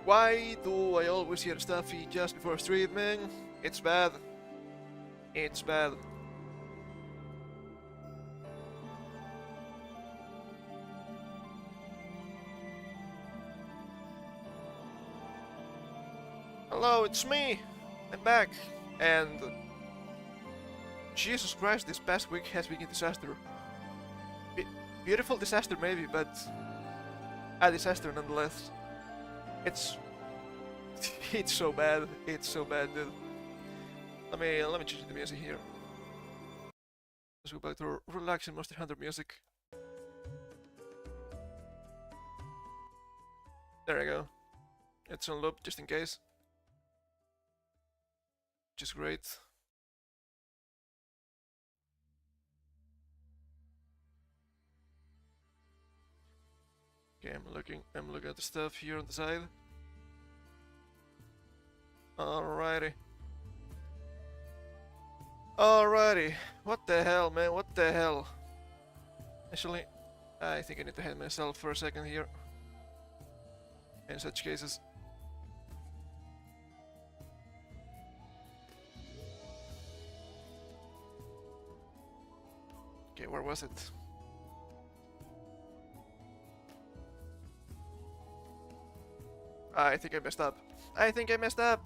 Why do I always hear stuffy just before streaming? It's bad. It's bad. Hello, it's me! I'm back! And... Jesus Christ, this past week has been a disaster. Beautiful disaster maybe, but... a disaster nonetheless. It's... it's so bad. It's so bad, dude. Let me change the music here. Let's go back to relaxing Monster Hunter music. There we go. It's on loop just in case. Which is great. Okay, I'm looking at the stuff here on the side. Alrighty. Alrighty. What the hell, man? What the hell? Actually, I think I need to head myself for a second here. In such cases. Okay, where was it? I think I messed up. I think I messed up!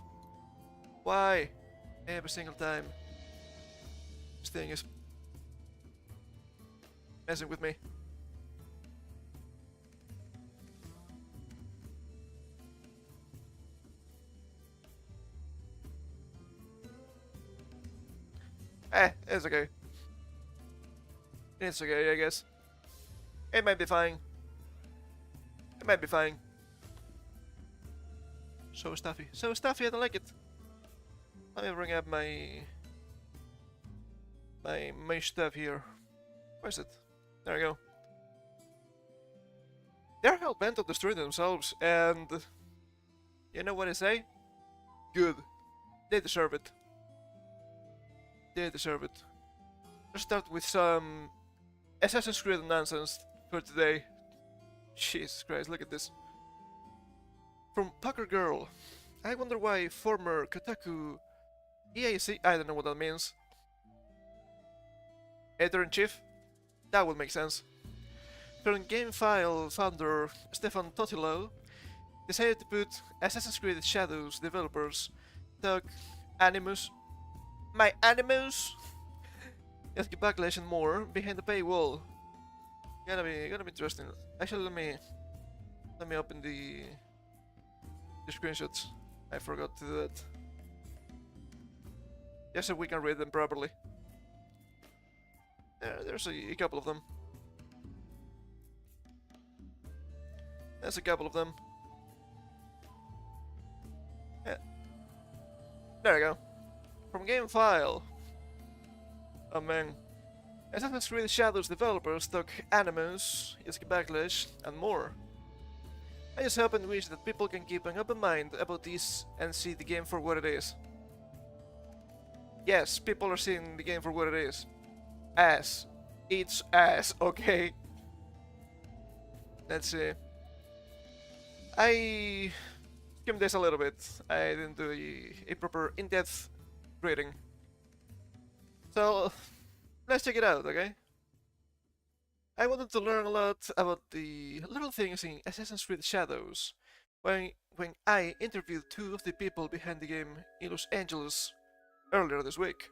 Why? Every single time. This thing is messing with me. It's okay. It's okay, I guess. It might be fine. It might be fine. So stuffy. So stuffy, I don't like it. Let me bring up my stuff here. Where's it? There we go. They're hell bent on destroying themselves, and you know what I say? Good. They deserve it. They deserve it. Let's start with some Assassin's Creed nonsense for today. Jesus Christ, look at this. From Pucker Girl. I wonder why former Kotaku EAC, I don't know what that means. Editor-in-Chief? That would make sense. Current GameFile founder Stefan Totilo decided to put Assassin's Creed Shadows developers Doug Animus, my Animus, Yaski Backlash and more behind the paywall. Gonna be interesting. Actually, let me open the screenshots. I forgot to do that. Just so we can read them properly. There's a couple of them. There's a couple of them. Yeah. There we go. From GameFile. Oh man. Assassin's Creed Shadows developers took Animus, Yaski Backlash, and more. I just hope and wish that people can keep an open mind about this and see the game for what it is. Yes, people are seeing the game for what it is. Ass. It's ass, okay? Let's see. I skimmed this a little bit. I didn't do a proper in-depth reading. So, let's check it out, okay? I wanted to learn a lot about the little things in Assassin's Creed Shadows when I interviewed two of the people behind the game in Los Angeles earlier this week.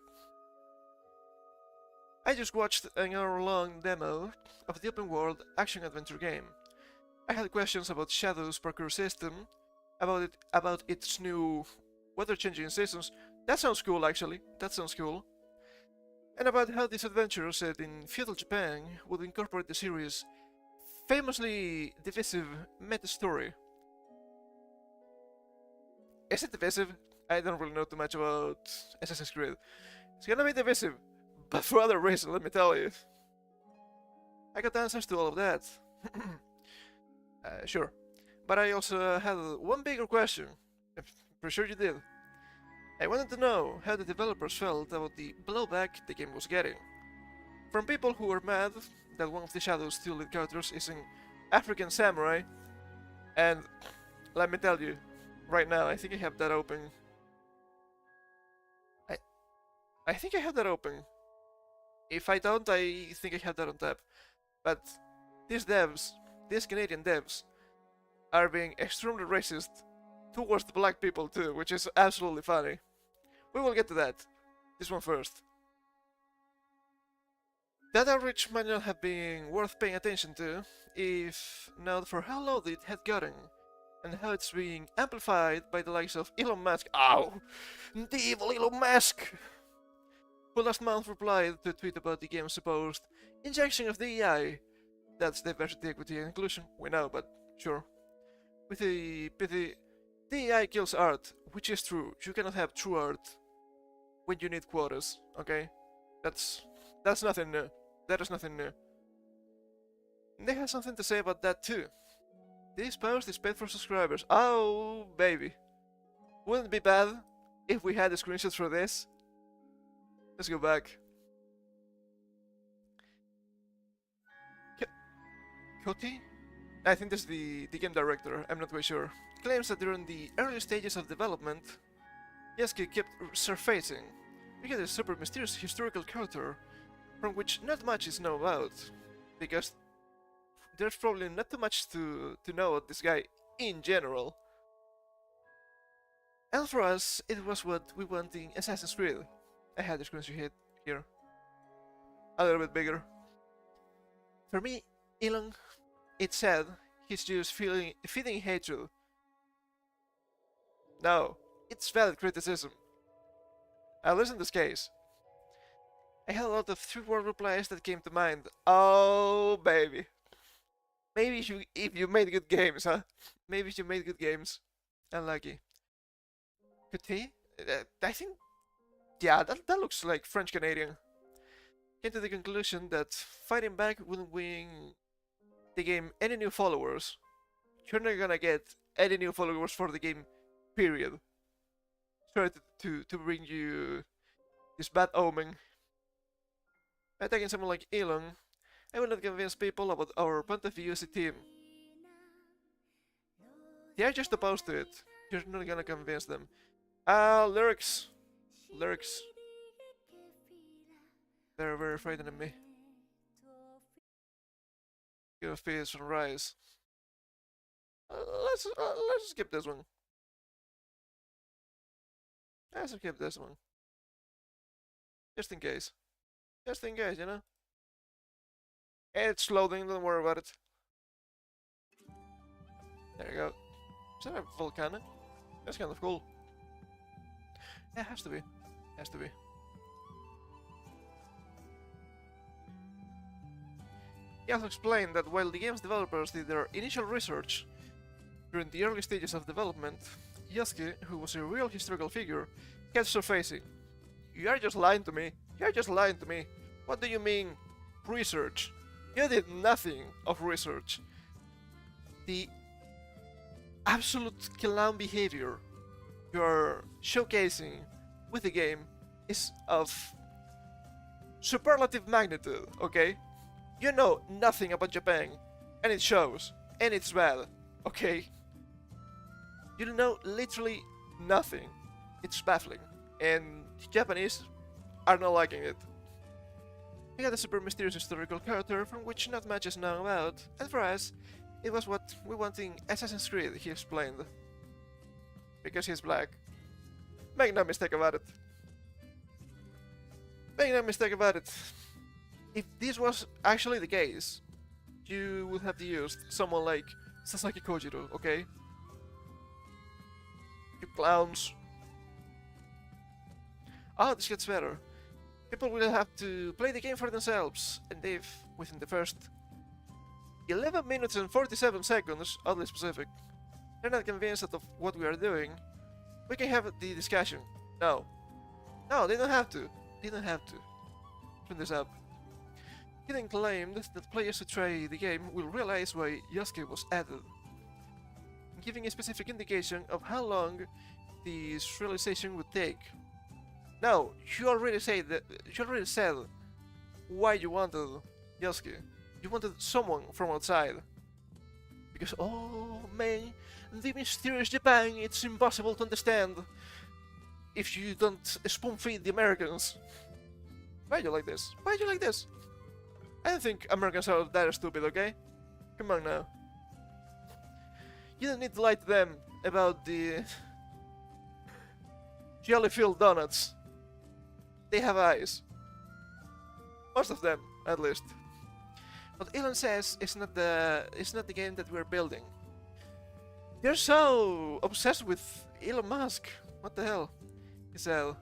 I just watched an hour-long demo of the open-world action-adventure game. I had questions about Shadows' parkour system, about its new weather-changing seasons. That sounds cool, actually. That sounds cool. And about how this adventure set in feudal Japan would incorporate the series' famously divisive meta-story. Is it divisive? I don't really know too much about Assassin's Creed. It's gonna be divisive, but for other reasons, let me tell you. I got answers to all of that. Sure. But I also had one bigger question. I'm pretty sure you did. I wanted to know how the developers felt about the blowback the game was getting. From people who were mad that one of the Shadow's two lead characters is an African samurai, and let me tell you, right now. I think I have that open. I I think I have that open. If I don't, I think I have that on tap. But these devs, these Canadian devs, are being extremely racist towards the black people too, which is absolutely funny. We will get to that. This one first. That outreach might not have been worth paying attention to if not for how low it had gotten and how it's being amplified by the likes of Elon Musk. Ow! The evil Elon Musk! Who last month replied to a tweet about the game's supposed injection of DEI. That's diversity, equity, and inclusion. We know, but sure. With the DEI kills art, which is true. You cannot have true art when you need quotas, okay? That's nothing new. That is nothing new. And they have something to say about that too. This post is paid for subscribers. Oh, baby. Wouldn't it be bad if we had the screenshots for this? Let's go back. Koti? I think that's the game director, I'm not quite sure. Claims that during the early stages of development, Yasuke kept surfacing. We get a super mysterious historical character from which not much is known about, because there's probably not too much to know about this guy in general. And for us, it was what we want in Assassin's Creed. I had the screenshot hit here. A little bit bigger. For me, Elon, it said he's just feeding hatred. No, it's valid criticism. At least in this case. I had a lot of three-word replies that came to mind. Oh, baby. Maybe if you made good games, huh? Maybe if you made good games. Unlucky. Could he? I think... Yeah, that looks like French-Canadian. Came to the conclusion that fighting back wouldn't win the game any new followers. You're not gonna get any new followers for the game, period. Sorry to bring you this bad omen. By attacking someone like Elon, I will not convince people about our point of view as a team. They are just opposed to it. You're not gonna convince them. Lyrics. Lyrics. They're very frightened of me. Give a face sunrise. Let's skip this one. Let's skip this one. Just in case. Just in case, you know? It's loading, don't worry about it. There you go. Is that a volcano? That's kind of cool. Yeah, has to be. Has to be. He also explained that while the game's developers did their initial research during the early stages of development, Yasuke, who was a real historical figure, kept surfacing. You are just lying to me. You are just lying to me. What do you mean, research? You did nothing of research. The absolute clown behavior you are showcasing with the game is of superlative magnitude, okay? You know nothing about Japan, and it shows, and it's bad, okay? You know literally nothing. It's baffling, and the Japanese are not liking it. We got a super mysterious historical character from which not much is known about, and for us, it was what we want in Assassin's Creed, he explained. Because he's black. Make no mistake about it. Make no mistake about it. If this was actually the case, you would have used someone like Sasaki Kojiro, okay? You clowns. Oh, this gets better. People will have to play the game for themselves, and if, within the first 11 minutes and 47 seconds, oddly specific, they're not convinced of what we are doing, we can have the discussion. No. No, they don't have to. They don't have to. Turn this up. He then claimed that players who try the game will realize why Yasuke was added, giving a specific indication of how long this realization would take. No, you already said why you wanted Yasuke. You wanted someone from outside. Because, oh man, the mysterious Japan, it's impossible to understand if you don't spoon feed the Americans. Why do you like this? Why do you like this? I don't think Americans are that stupid, okay? Come on now. You don't need to lie to them about the jelly-filled donuts. They have eyes. Most of them, at least. What Elon says is not the game that we're building. They're so obsessed with Elon Musk. What the hell? He said,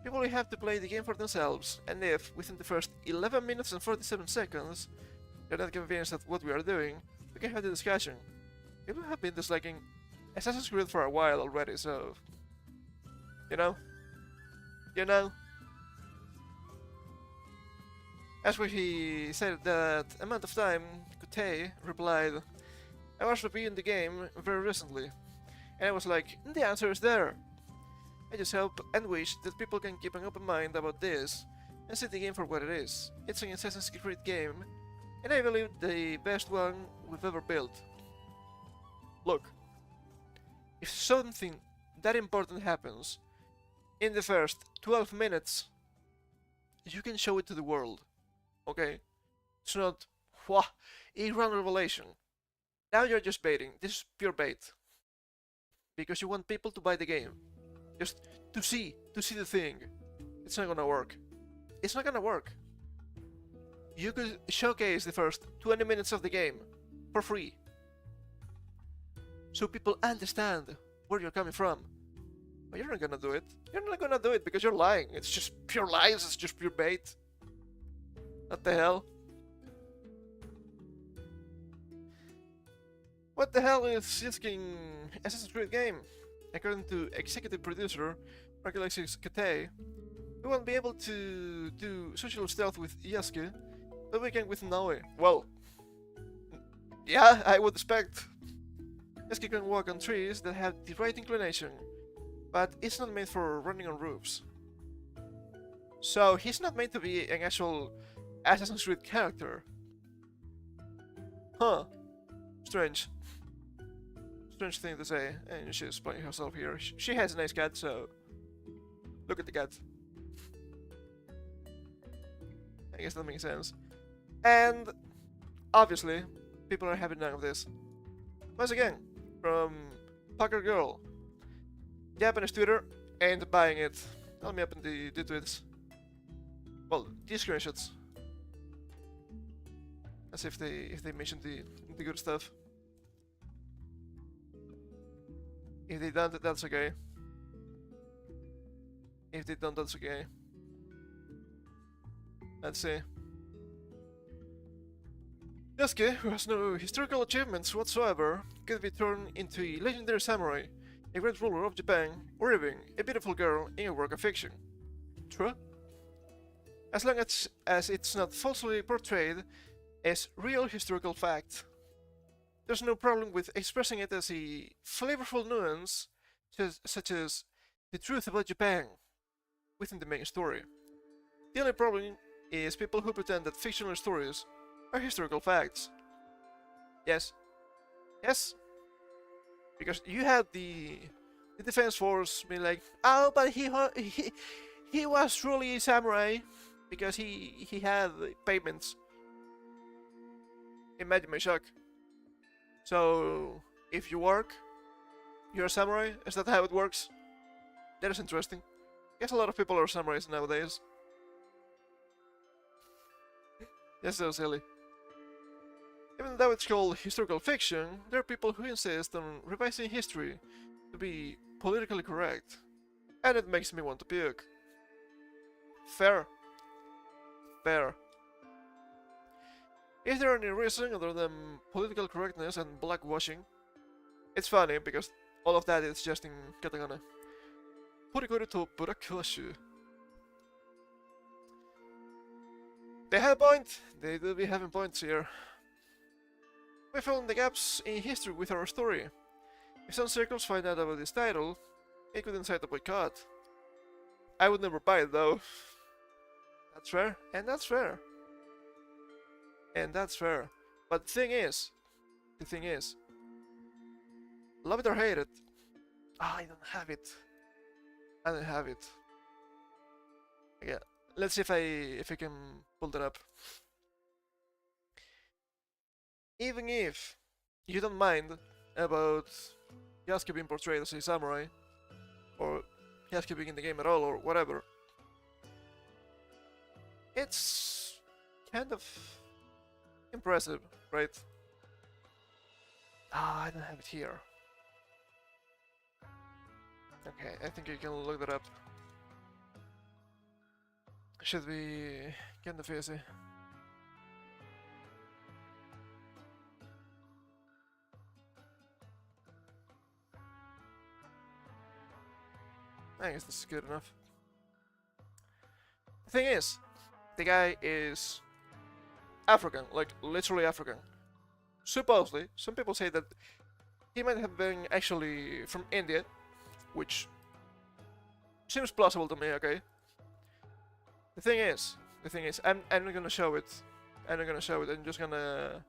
people will have to play the game for themselves, and if, within the first 11 minutes and 47 seconds, they're not convinced at what we are doing, we can have the discussion. People have been disliking Assassin's Creed for a while already, so... You know? You know? As when he said that amount of time, Kutei replied, I was reviewing the game very recently, and I was like, the answer is there. I just hope and wish that people can keep an open mind about this and see the game for what it is. It's an Assassin's Creed game, and I believe the best one we've ever built. Look, if something that important happens in the first 12 minutes, you can show it to the world, okay? It's not, wah, a grand revelation. Now you're just baiting. This is pure bait. Because you want people to buy the game. Just to see the thing. It's not gonna work. It's not gonna work. You could showcase the first 20 minutes of the game for free. So people understand where you're coming from. But you're not gonna do it. You're not gonna do it because you're lying. It's just pure lies, it's just pure bait. What the hell? What the hell is Sisking Assassin's Creed game? According to executive producer Alexis Kate, we won't be able to do social stealth with Yasuke, but we can with Naoe. Well, yeah, I would expect. Yasuke can walk on trees that have the right inclination, but it's not made for running on roofs. So he's not made to be an actual Assassin's Creed character. Huh. Strange. Strange thing to say, and she's playing herself here. She has a nice cat, so look at the cat. I guess that makes sense. And obviously, people are having none of this. Once again, from Pucker Girl, Japanese Twitter, and buying it. Let me open the tweets. Well, these screenshots. As if they mentioned the good stuff. If they don't, that's okay. If they don't, that's okay. Let's see. Yasuke, who has no historical achievements whatsoever, could be turned into a legendary samurai, a great ruler of Japan, or even a beautiful girl in a work of fiction. True? As long as it's not falsely portrayed as real historical fact. There's no problem with expressing it as a flavorful nuance, such as the truth about Japan, within the main story. The only problem is people who pretend that fictional stories are historical facts. Yes. Yes. Because you had the defense force being like, oh, but he was truly a samurai because he had payments. Imagine my shock. So, if you work, you're a samurai? Is that how it works? That is interesting. I guess a lot of people are samurais nowadays. That's so silly. Even though it's called historical fiction, there are people who insist on revising history to be politically correct. And it makes me want to puke. Fair. Fair. Is there any reason other than political correctness and blackwashing? It's funny because all of that is just in katakana. Porikoru to blackwashu. They have a point. They do be having points here. We fill in the gaps in history with our story. If some circles find out about this title, it could incite a boycott. I would never buy it though. That's fair, and that's fair. And that's fair. But the thing is, Love it or hate it. Ah, I don't have it. I don't have it. Yeah, let's see if I can pull that up. Even if you don't mind about Yasuke being portrayed as a samurai, or Yasuke being in the game at all, or whatever, it's kind of impressive, right? Ah, I don't have it here. Okay, I think you can look that up. Should be kind of easy. I guess this is good enough. The thing is, the guy is African, like literally African. Supposedly, some people say that he might have been actually from India, which seems plausible to me, okay? The thing is, I'm not gonna show it. I'm not gonna show it, I'm just gonna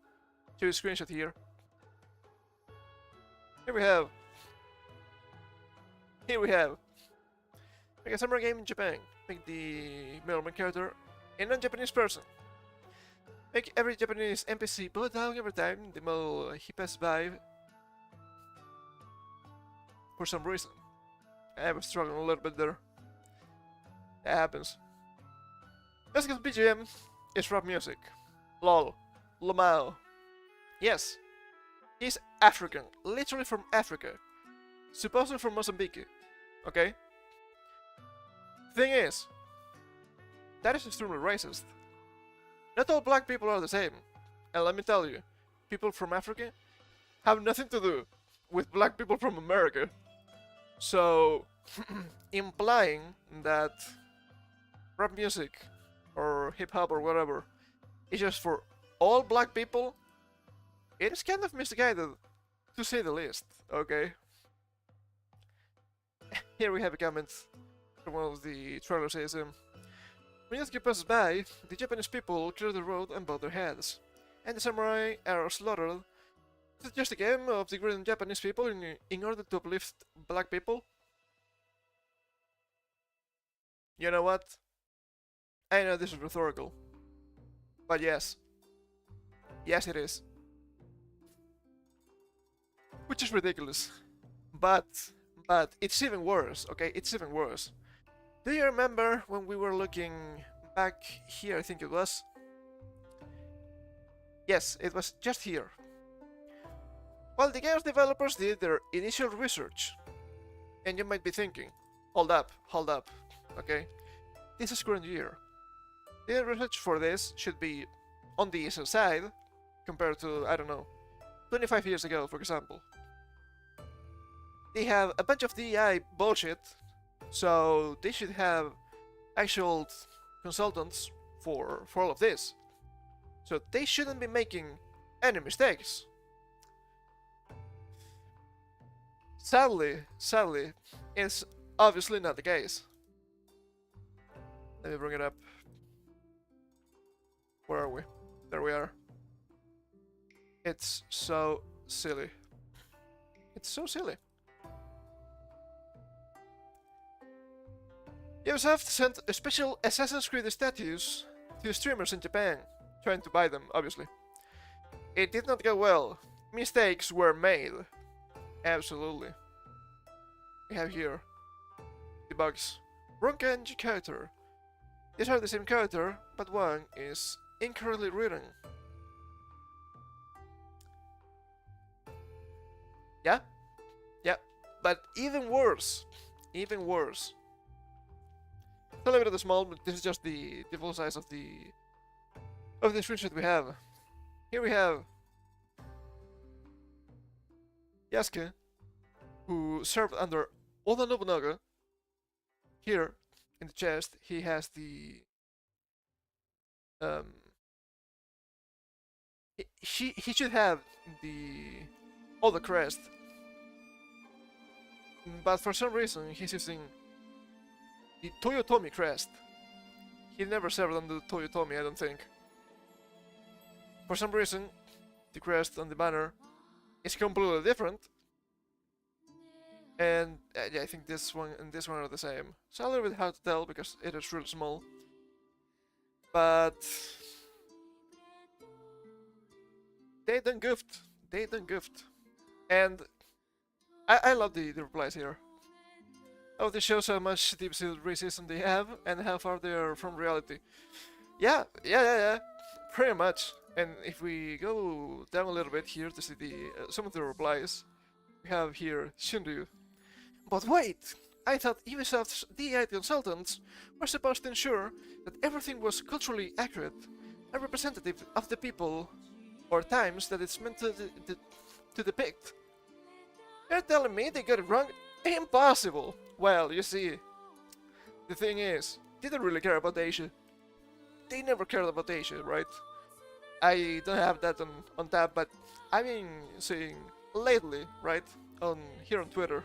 show you a screenshot here. Here we have. Make a summer game in Japan. Make the main character a non-Japanese person. Make every Japanese NPC bow down every time the model he passes by. For some reason. I was struggling a little bit there. That happens. Yasuke's BGM is rap music. LOL. Lamau. Yes. He's African. Literally from Africa. Supposedly from Mozambique. Okay? Thing is, that is extremely racist. Not all black people are the same. And let me tell you, people from Africa have nothing to do with black people from America. So, implying that rap music or hip hop or whatever is just for all black people, it is kind of misguided, to say the least, okay? Here we have a comment from one of the trailers says, when Yasuke passes by, the Japanese people clear the road and bow their heads, and the samurai are slaughtered. Is it just a game of degrading Japanese people in order to uplift black people? You know what? I know this is rhetorical, but yes. Yes, it is. Which is ridiculous. But it's even worse, okay? It's even worse. Do you remember when we were looking back here, I think it was? Yes, it was just here. Well, the game's developers did their initial research. And you might be thinking, hold up, okay? This is current year. The research for this should be on the easier side, compared to, I don't know, 25 years ago, for example. They have a bunch of DEI bullshit, so they should have actual consultants for all of this. So they shouldn't be making any mistakes. Sadly, it's obviously not the case. Let me bring it up. Where are we? There we are. It's so silly. It's so silly. Ubisoft sent a special Assassin's Creed statues to streamers in Japan, trying to buy them, obviously. It did not go well. Mistakes were made. Absolutely. We have here the bugs. Wrong kanji character. These are the same character, but one is incorrectly written. Yeah? Yeah, but even worse. Even worse. It's a little bit small, but this is just the full size of the screenshot we have. Here we have Yasuke, who served under Oda Nobunaga. Here, in the chest, he has the he should have the Oda crest, but for some reason he's using the Toyotomi crest. He never served under the Toyotomi, I don't think. For some reason, the crest on the banner is completely different. And yeah, I think this one and this one are the same. It's a little bit hard to tell because it is really small. But they done goofed. They done goofed. And I love the replies here. Oh, this shows how much deep-seated racism they have and how far they are from reality. Yeah. Pretty much. And if we go down a little bit here to see the some of the replies, we have here Shinryu. But wait! I thought Ubisoft's DI consultants were supposed to ensure that everything was culturally accurate and representative of the people or times that it's meant to depict. You're telling me they got it wrong? Impossible! Well, you see, the thing is, they don't really care about Asia. They never cared about Asia, right? I don't have that on tap, but I've been seeing lately, right, here on Twitter,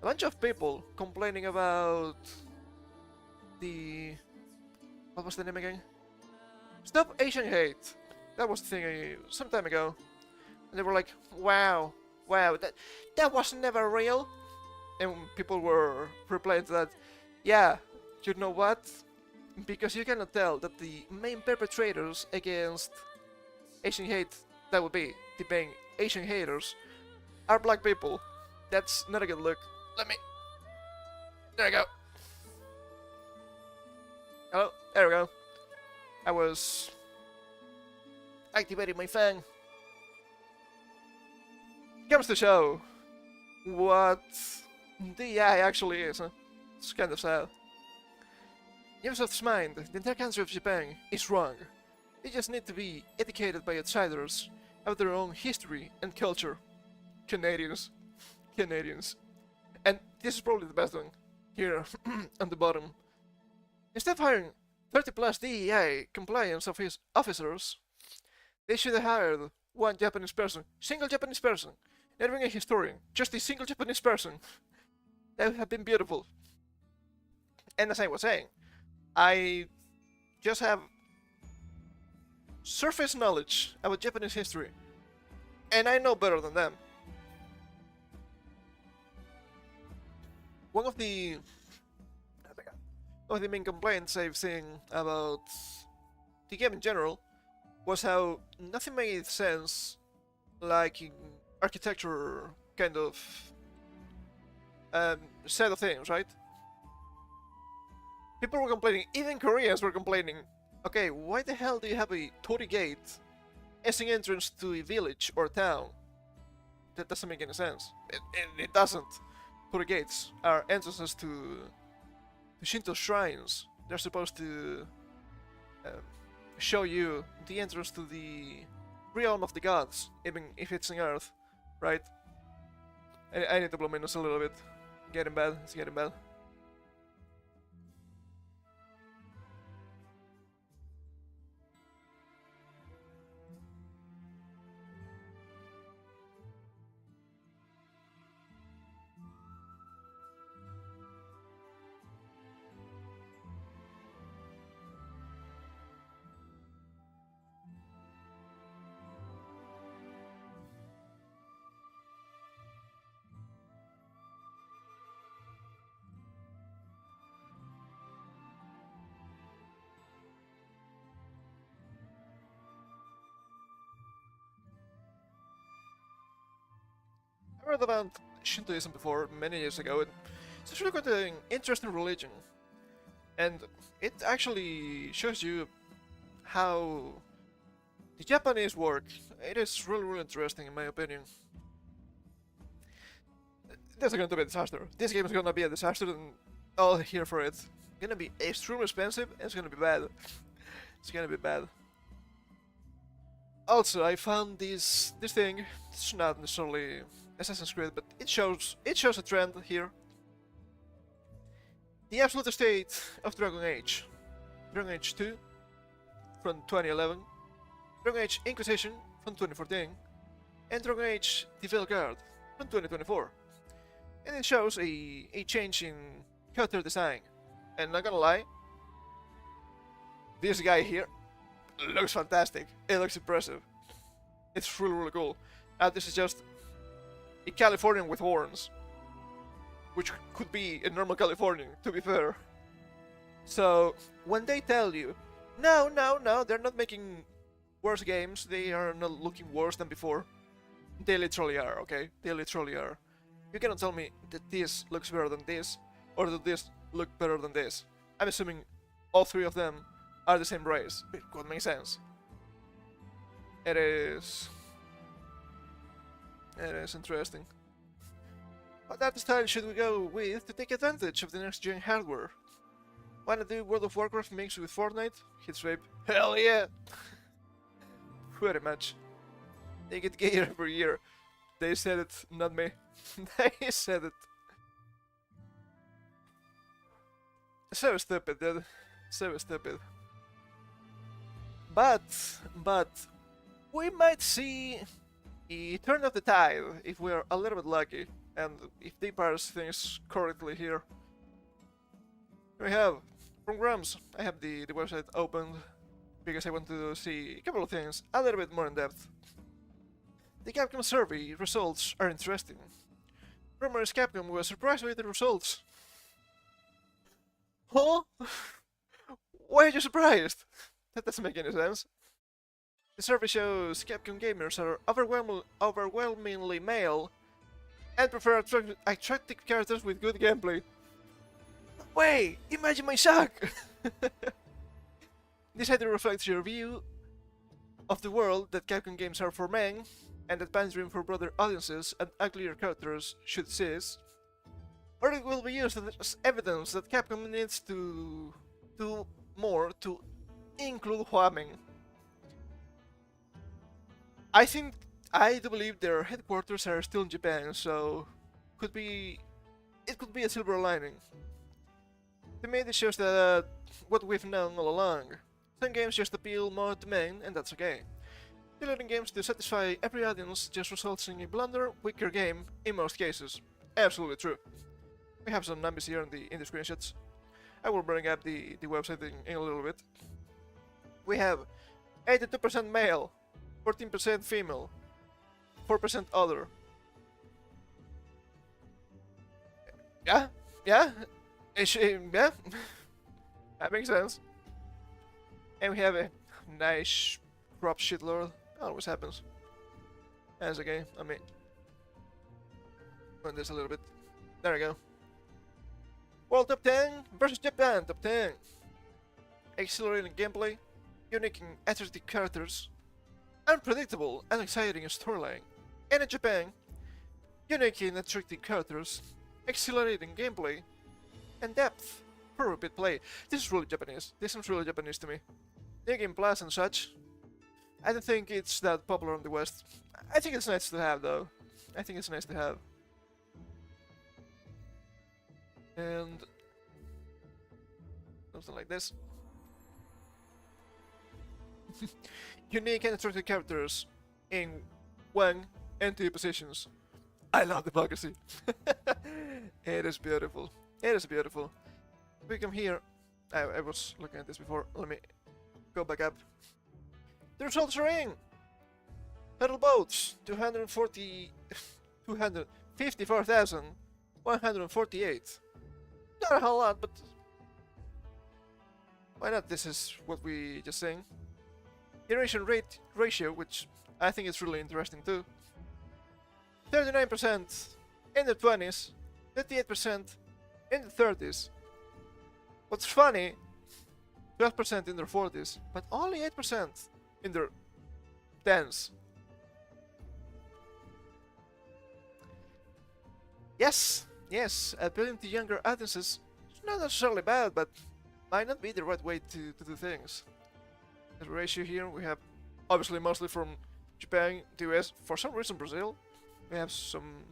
a bunch of people complaining about the... what was the name again? Stop Asian Hate! That was the thing some time ago. And they were like, wow, that was never real! And people were replying to that, yeah, you know what? Because you cannot tell that the main perpetrators against Asian hate, that would be the main Asian haters, are black people. That's not a good look. There we go. Hello? There we go. I was activating my fan. Comes to show what the AI actually is, huh? It's kind of sad. Ubisoft's mind, the entire country of Japan, is wrong. They just need to be educated by outsiders about their own history and culture. Canadians. And this is probably the best one. Here, on the bottom. Instead of hiring 30 plus DEI compliance officers, they should have hired one Japanese person. Single Japanese person. Not even a historian. Just a single Japanese person. That would have been beautiful. And as I was saying, I just have surface knowledge about Japanese history, and I know better than them. One of the main complaints I've seen about the game in general was how nothing made sense, like in architecture kind of set of things, right? People were complaining, even Koreans were complaining, okay, why the hell do you have a torii gate as an entrance to a village or town? That doesn't make any sense. It doesn't. Torii gates are entrances to Shinto shrines. They're supposed to show you the entrance to the realm of the gods, even if it's on Earth, right? I need to blow my nose a little bit. Getting bad, it's getting bad. I read about Shintoism before, many years ago, and it's actually quite an interesting religion. And it actually shows you how the Japanese work. It is really interesting in my opinion. This is going to be a disaster. This game is going to be a disaster and all here for it. It's going to be extremely expensive and it's going to be bad. It's going to be bad. Also, I found this thing. It's not necessarily Assassin's Creed, but it shows a trend here. The absolute state of Dragon Age. Dragon Age 2 from 2011, Dragon Age Inquisition from 2014, and Dragon Age The Veil Guard from 2024. And it shows a change in character design. And not gonna lie, this guy here looks fantastic. It looks impressive. It's really cool. This is just a Californian with horns. which could be in normal California, to be fair. So when they tell you, no, no, no, they're not making worse games, they are not looking worse than before, they literally are, okay? They literally are. You cannot tell me that this looks better than this, or that this look better than this. I'm assuming all three of them are the same race. It could make sense. It is interesting. What art style should we go with to take advantage of the next gen hardware? Wanna do World of Warcraft mixed with Fortnite? Hit swipe. Hell yeah! Pretty much. They get gayer every year. They said it, not me. They said it. So stupid, dude. So stupid. But we might see a turn of the tide if we are a little bit lucky, and if they parse things correctly here. We have, from Grams, I have the website opened because I want to see a couple of things a little bit more in depth. The Capcom survey results are interesting. Rumors Capcom was surprised with the results. Huh? Why are you surprised? That doesn't make any sense. The survey shows Capcom gamers are overwhelmingly male and prefer attractive characters with good gameplay. Wait, imagine my shock! This either reflects your view of the world that Capcom games are for men, and that pandering for broader audiences and uglier characters should cease, or it will be used as evidence that Capcom needs to do more to include whamming. I do believe their headquarters are still in Japan, so it could be a silver lining. To me, this shows that what we've known all along. Some games just appeal more to men, and that's okay. Tailoring games to satisfy every audience just results in a blunder, weaker game in most cases. Absolutely true. We have some numbers here in the screenshots. I will bring up the website in a little bit. We have 82% male, 14% female, 4% other. Yeah, yeah, yeah, that makes sense. And we have a nice crop shitlord. Always happens. As a game, I mean, run this a little bit. There we go. World Top 10 versus Japan Top 10. Exhilarating gameplay, unique and attractive characters, unpredictable and exciting storyline. And in Japan, unique and attractive characters, exhilarating gameplay, and depth for repeat play. This is really Japanese. This seems really Japanese to me. New Game Plus and such. I don't think it's that popular in the West. I think it's nice to have, though. I think it's nice to have. And something like this. Unique and attractive characters in 1 and 2 positions. I love democracy. It is beautiful. It is beautiful. We come here. I was looking at this before. Let me go back up. The results are in. Pedal boats 254,148. Not a whole lot, but why not? This is what we just saying. Iteration rate ratio, which I think is really interesting too. 39% in the 20s, 38% in the 30s. What's funny, 12% in their 40s, but only 8% in their 10s. Yes, yes, appealing to younger audiences is not necessarily bad, but might not be the right way to do things. The ratio here we have obviously mostly from Japan, the US, for some reason Brazil. We have some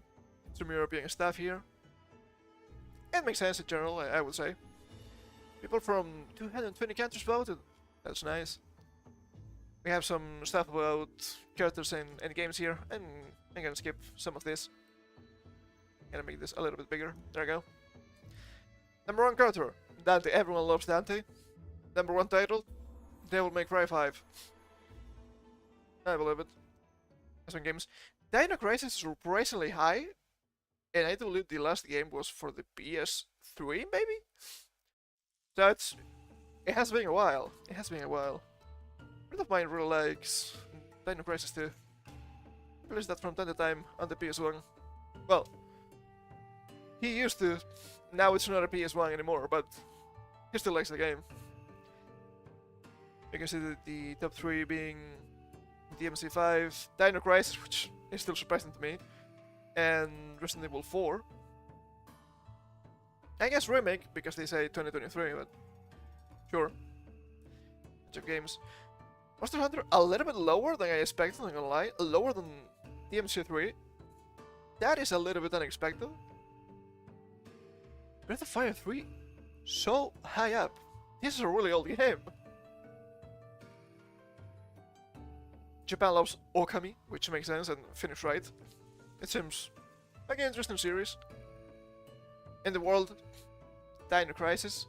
European stuff here. It makes sense in general, I would say. People from 220 countries voted. That's nice. We have some stuff about characters and games here, and I'm gonna skip some of this. Gonna make this a little bit bigger. There we go. Number 1 character, Dante. Everyone loves Dante. Number 1 title, Devil May Cry 5. I believe it. Some games. Dino Crisis is surprisingly high. And I believe the last game was for the PS3, maybe? So it has been a while. It has been a while. A friend of mine really likes Dino Crisis 2. He plays that from time to time on the PS1. Well, he used to. Now it's not a PS1 anymore, but he still likes the game. You can see the top 3 being DMC5, Dino Crisis, which is still surprising to me, and Resident Evil 4. I guess remake, because they say 2023, but sure. Bunch of games. Monster Hunter a little bit lower than I expected, I'm not gonna lie. Lower than DMC3. That is a little bit unexpected. Breath of Fire 3? So high up. This is a really old game. Japan loves Okami, which makes sense and finished right. It seems like an interesting series. In the world, Dino Crisis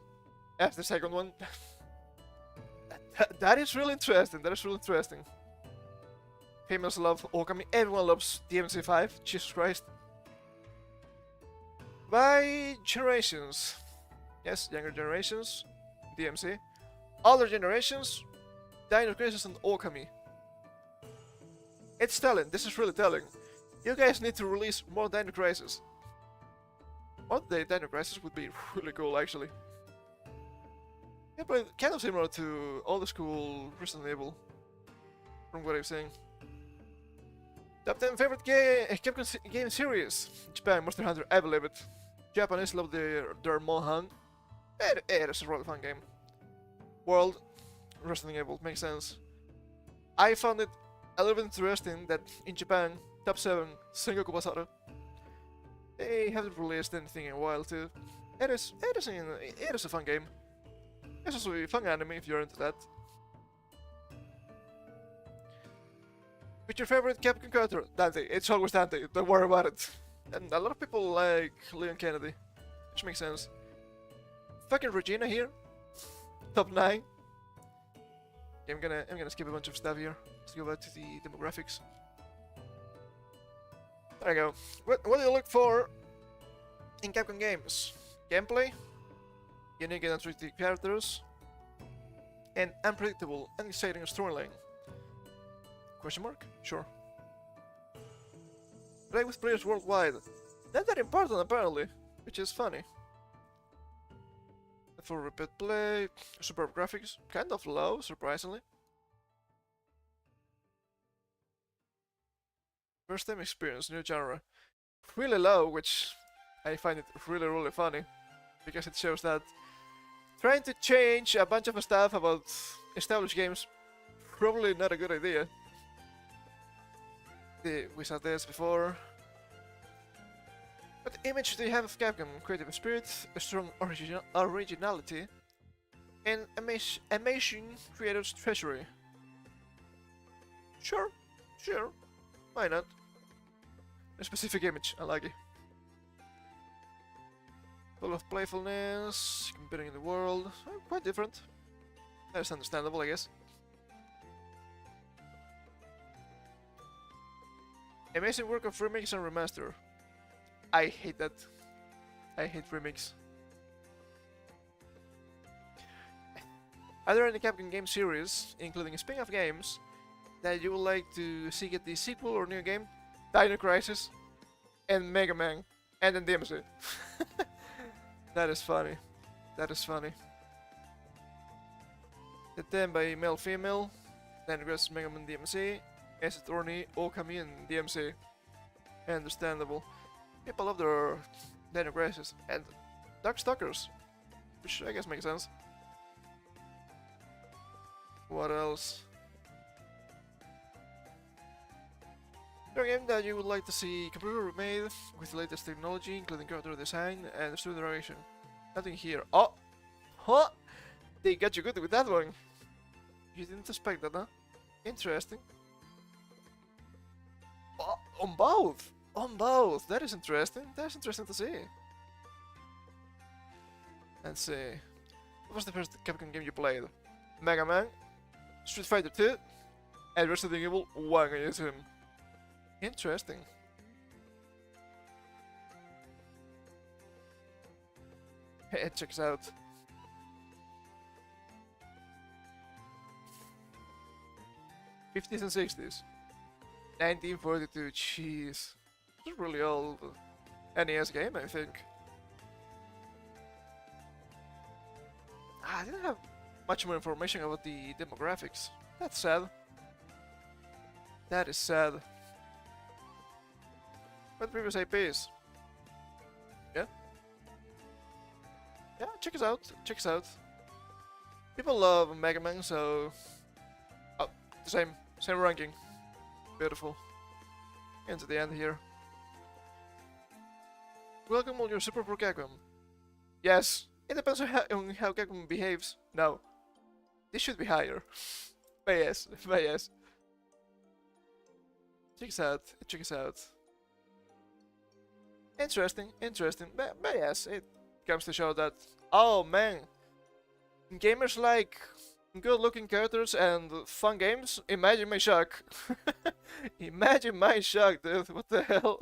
as the second one. That is really interesting. That is really interesting. Females love Okami. Everyone loves DMC5. Jesus Christ. By generations. Yes, younger generations, DMC. Older generations, Dino Crisis and Okami. It's telling. This is really telling. You guys need to release more Dino Crisis. One day Dino Crisis would be really cool, actually. Yeah, but kind of similar to old school Resident Evil, from what I've seen. Top 10 favorite Capcom game series. Japan, Monster Hunter, I believe it. Japanese love their Mohan. It is a really fun game. World, Resident Evil, makes sense. I found it a little bit interesting that in Japan, top 7, Sengoku Basara. They haven't released anything in a while too. It is a fun game. It's also a fun anime if you're into that. What's your favorite Capcom character? Dante. It's always Dante, don't worry about it. And a lot of people like Leon Kennedy, which makes sense. Fucking Regina here. Top 9. Okay, I'm gonna skip a bunch of stuff here. Let's go back to the demographics. There I go. What do you look for in Capcom games? Gameplay, unique and attractive characters, and unpredictable and exciting storyline. Question mark? Sure. Play with players worldwide. Not that important apparently, which is funny. For repeat play, superb graphics, kind of low, surprisingly. First time experience, new genre. Really low, which I find it really funny. Because it shows that trying to change a bunch of stuff about established games, probably not a good idea. We saw this before. What image do you have of Capcom? Creative spirit, a strong originality, and amazing creative treasury. Sure, why not? A specific image, I like it. Full of playfulness, competing in the world, quite different. That's understandable, I guess. Amazing work of remix and remaster. I hate that. I hate remix. Are there any Capcom game series, including spin-off games, that you would like to see get the sequel or new game? Dino Crisis, and Mega Man, and then DMC. That is funny. That is funny. The 10 by male female, then Crisis, Mega Man, DMC, Ace Attorney, Okami, and DMC. Understandable. People love their Dino Crisis and Darkstalkers, which I guess makes sense. What else? Is there a game that you would like to see completely remade with the latest technology, including character design and story direction? Nothing here. Oh! Huh! They got you good with that one! You didn't expect that, huh? Interesting. Oh, on both! On both! That is interesting. That's interesting to see. Let's see. What was the first Capcom game you played? Mega Man, Street Fighter 2, and Resident Evil 1, I assume. Interesting. It checks out. '50s and '60s. 1942. Jeez, it's a really old NES game, I think. I didn't have much more information about the demographics. That's sad. That is sad. But previous IPs. Yeah? Yeah, check us out. Check us out. People love Mega Man, so... Oh, the same ranking. Beautiful. Into the end here. Welcome all your super for Capcom. Yes, it depends on how Capcom behaves. No. This should be higher. But yes, but yes. Check us out, check us out. Interesting, interesting. But yes, it comes to show that, oh man, gamers like good looking characters and fun games. Imagine my shock. Imagine my shock, dude. What the hell?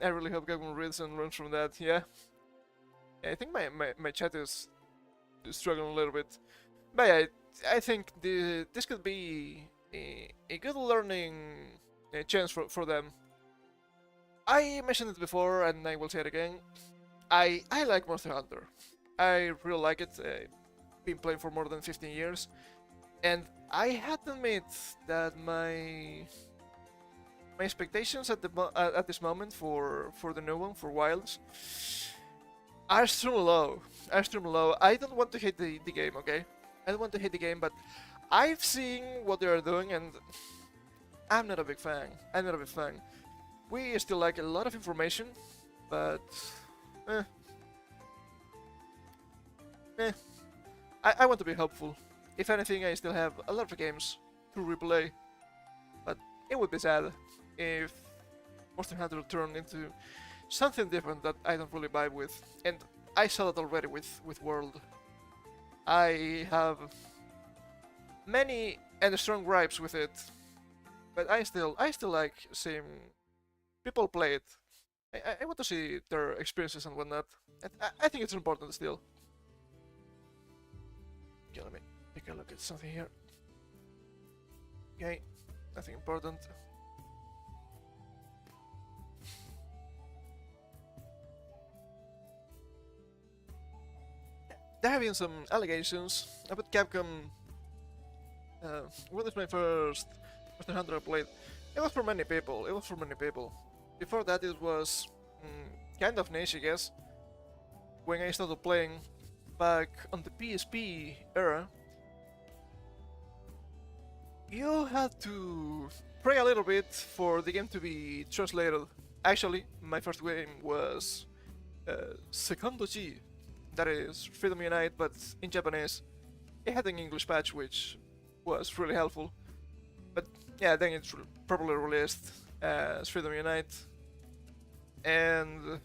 I really hope Capcom reads and learns from that, yeah. I think my chat is struggling a little bit. But yeah, I think this could be a good learning chance for them. I mentioned it before and I will say it again. I like Monster Hunter. I really like it. Been playing for more than 15 years. And I had to admit that my expectations at this moment for the new one, for Wilds, are extremely low. I don't want to hate the game, okay? I don't want to hate the game, but I've seen what they are doing, and I'm not a big fan. I'm not a big fan. We still like a lot of information, but I want to be hopeful. If anything, I still have a lot of games to replay, but it would be sad if Monster Hunter turned into something different that I don't really vibe with. And I saw that already with World. I have many and strong gripes with it, but I still like seeing people play it. I want to see their experiences and whatnot. I think it's important still. Okay, let me take a look at something here. Okay, nothing important. There have been some allegations about Capcom. When was my first Monster Hunter I played? It was for many people. It was for many people. Before that, it was kind of niche, I guess. When I started playing back on the PSP era, you had to pray a little bit for the game to be translated. Actually, my first game was Secondo G. That is Freedom Unite, but in Japanese. It had an English patch, which was really helpful. But yeah, then it's properly released as Freedom Unite, and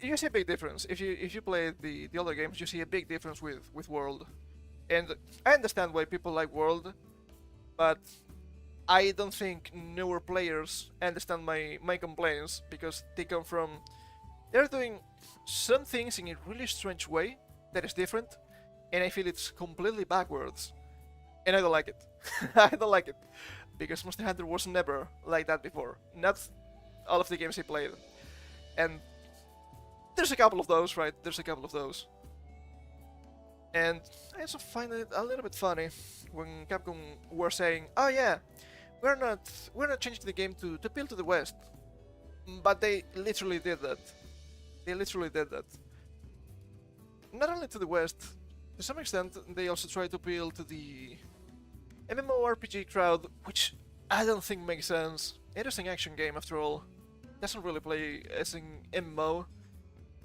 you see a big difference. If you play the other games, you see a big difference with World. And I understand why people like World, but I don't think newer players understand my complaints, because they come from... They're doing some things in a really strange way that is different, and I feel it's completely backwards. And I don't like it. I don't like it. Because Monster Hunter was never like that before. Not all of the games I played. And there's a couple of those, right? There's a couple of those. And I also find it a little bit funny when Capcom were saying, oh yeah, we're not changing the game to appeal to the West. But they literally did that. They literally did that. Not only to the West, to some extent they also try to appeal to the MMORPG crowd, which I don't think makes sense. It is an action game after all. It doesn't really play as an MMO,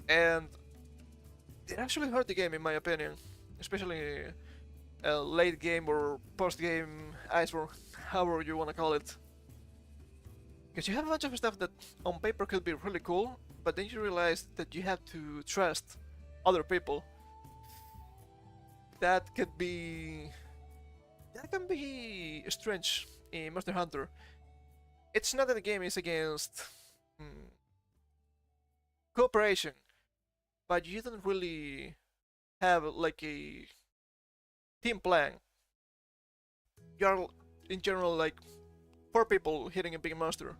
and it actually hurt the game in my opinion, especially late game or post game ice or however you want to call it. Because you have a bunch of stuff that on paper could be really cool, but then you realize that you have to trust other people. That can be strange in Monster Hunter. It's not that the game is against cooperation, but you don't really have like a team plan. You're in general like 4 people hitting a big monster,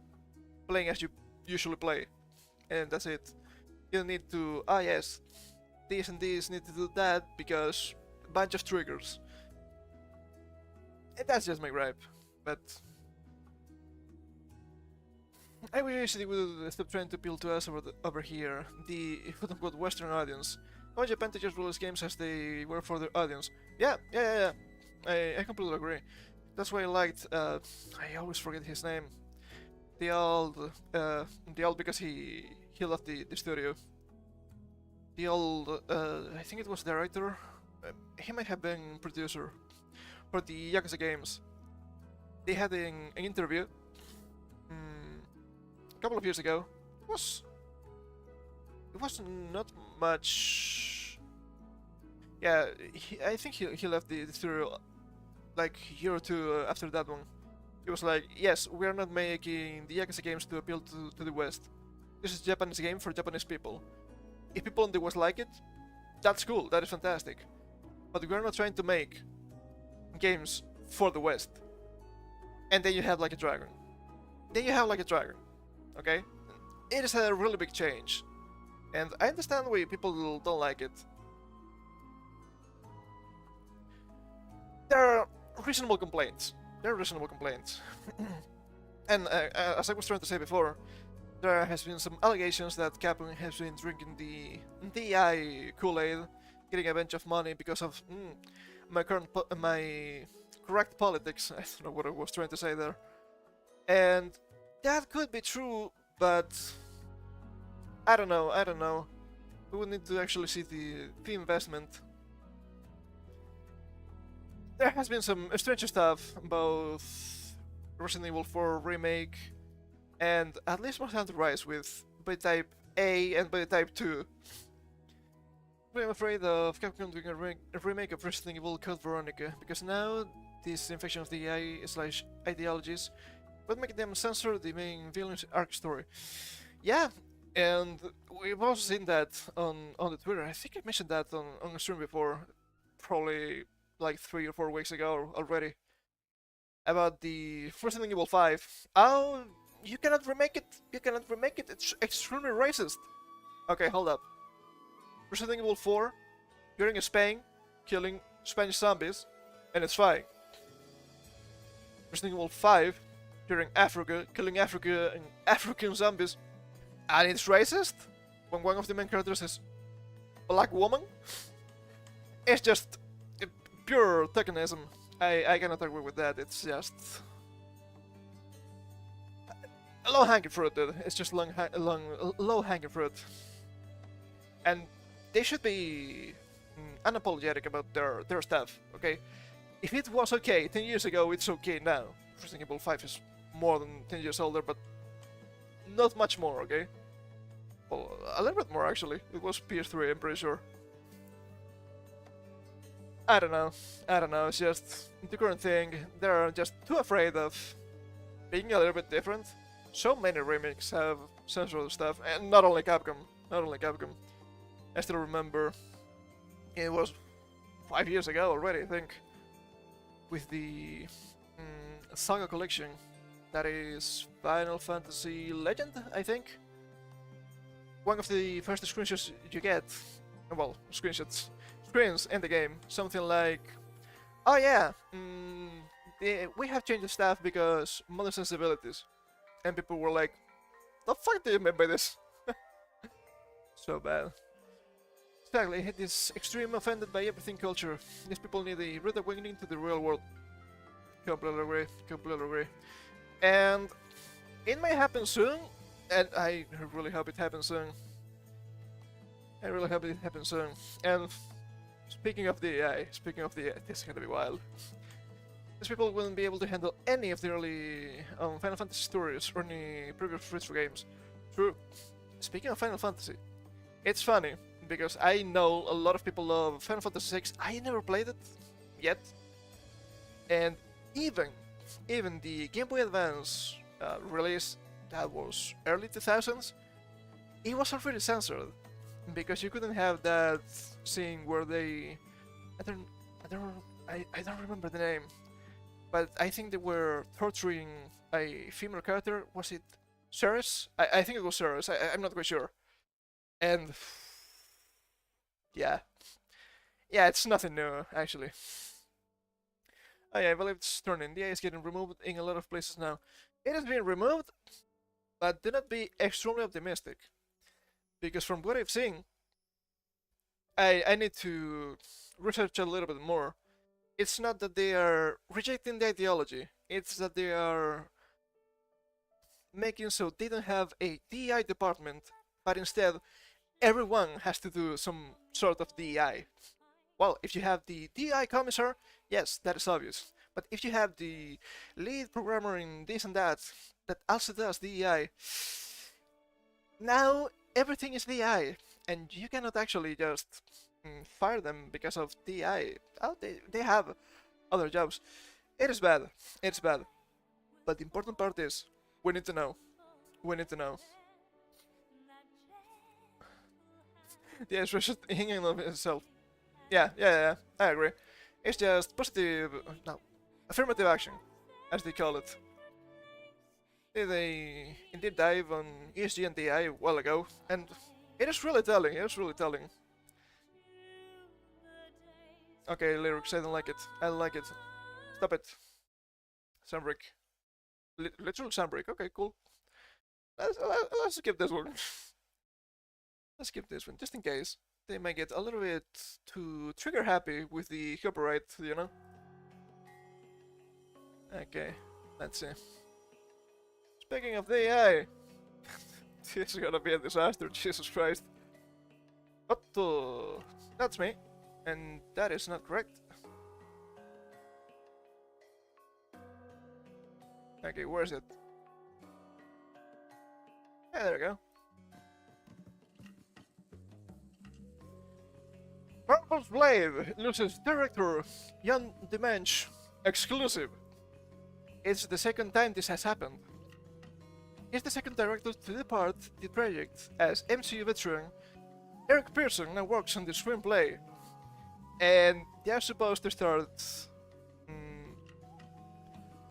playing as you usually play, and that's it. You don't need to, ah yes, these and these need to do that because a bunch of triggers. And that's just my gripe, but I wish they would stop trying to appeal to us over here, the quote-unquote Western audience. I want Japan to just release games as they were for their audience. Yeah. I completely agree. That's why I liked, I always forget his name. The old because he left the studio. The old, I think it was director. He might have been producer for the Yakuza games. They had an interview a couple of years ago. It was not much. Yeah, I think he left the studio like a year or two after that one. He was like, yes, we are not making the Yakuza games to appeal to the West. This is a Japanese game for Japanese people. If people in the West like it, that's cool, that is fantastic. But we are not trying to make games for the West. And then you have like a dragon. Okay? It is a really big change. And I understand why people don't like it. There are reasonable complaints. And as I was trying to say before, there has been some allegations that Capcom has been drinking the DI Kool-Aid, getting a bunch of money because of my correct politics. I don't know what I was trying to say there. And that could be true, but I don't know. We would need to actually see the investment. There has been some strange stuff about Resident Evil 4 remake and at least Monster Hunter Rise with Body Type A and Body Type 2. I'm afraid of Capcom doing a remake of Resident Evil Code Veronica, because now this infection of the AI/ideologies would make them censor the main villain's arc story. Yeah, and we've also seen that on the Twitter. I think I mentioned that on a stream before, probably like 3 or 4 weeks ago already, about the Resident Evil 5. Oh, you cannot remake it! It's extremely racist! Okay, hold up. Resident Evil 4, you're in Spain, killing Spanish zombies, and it's fine. Resident Evil 5, you're in Africa, killing Africa and African zombies, and it's racist? When one of the main characters is a black woman? It's just pure tokenism. I cannot agree with that. It's just a low-hanging fruit, dude. It's just low-hanging fruit. And they should be unapologetic about their stuff, okay? If it was okay 10 years ago, it's okay now. Resident Evil 5 is more than 10 years older, but not much more, okay? Well, a little bit more, actually. It was PS3, I'm pretty sure. I don't know, it's just the current thing. They're just too afraid of being a little bit different. So many remakes have censored stuff, and not only Capcom. I still remember, it was 5 years ago already, I think, with the Saga collection, that is Final Fantasy Legend, I think. One of the first screenshots you get, well, screens in the game, something like, oh yeah, we have changed the staff because modern sensibilities. And people were like, the fuck do you mean by this? So bad. Exactly, I hate this extreme offended by everything culture. These people need a rude awakening to the real world. Completely agree. And it may happen soon, and I really hope it happens soon. And speaking of the AI, this is gonna be wild. These people wouldn't be able to handle any of the early Final Fantasy stories or any previous retro games. True. Speaking of Final Fantasy, it's funny, because I know a lot of people love Final Fantasy VI. I never played it yet. And even the Game Boy Advance release, that was early 2000s, it was already censored because you couldn't have that scene where they I don't I don't I don't remember the name, but I think they were torturing a female character. Was it Ceres? I think it was Ceres. I'm not quite sure. And yeah, yeah, it's nothing new actually. Oh yeah, I believe it's turning. The AI is getting removed in a lot of places now. It has been removed, but do not be extremely optimistic, because from what I've seen, I need to research a little bit more. It's not that they are rejecting the ideology, it's that they are making so they don't have a DI department, but instead everyone has to do some sort of DI. Well, if you have the DI commissar, yes, that is obvious. But if you have the lead programmer in this and that also does DI, now everything is DI, and you cannot actually just fire them because of DI. Oh, they have other jobs. It is bad. It's bad. But the important part is, we need to know. We need to know. The it's just hanging on itself. Yeah, I agree. It's just positive, no, affirmative action, as they call it. They indeed dive on ESG and DI a while ago, and it is really telling, Okay, lyrics, I don't like it. I don't like it. Stop it. Sunbreak. Literal Sunbreak, okay, cool. Let's skip this one. Let's skip this one, just in case. They might get a little bit too trigger happy with the copyright, you know? Okay, let's see. Speaking of the AI, this is gonna be a disaster, Jesus Christ. Otto, that's me, and that is not correct. Okay, where is it? Yeah, there we go. Marvel's Blade loses director Jan Dimensch exclusive. It's the second time this has happened. He's the second director to depart the project, as MCU veteran Eric Pearson now works on the screenplay, and they are supposed to start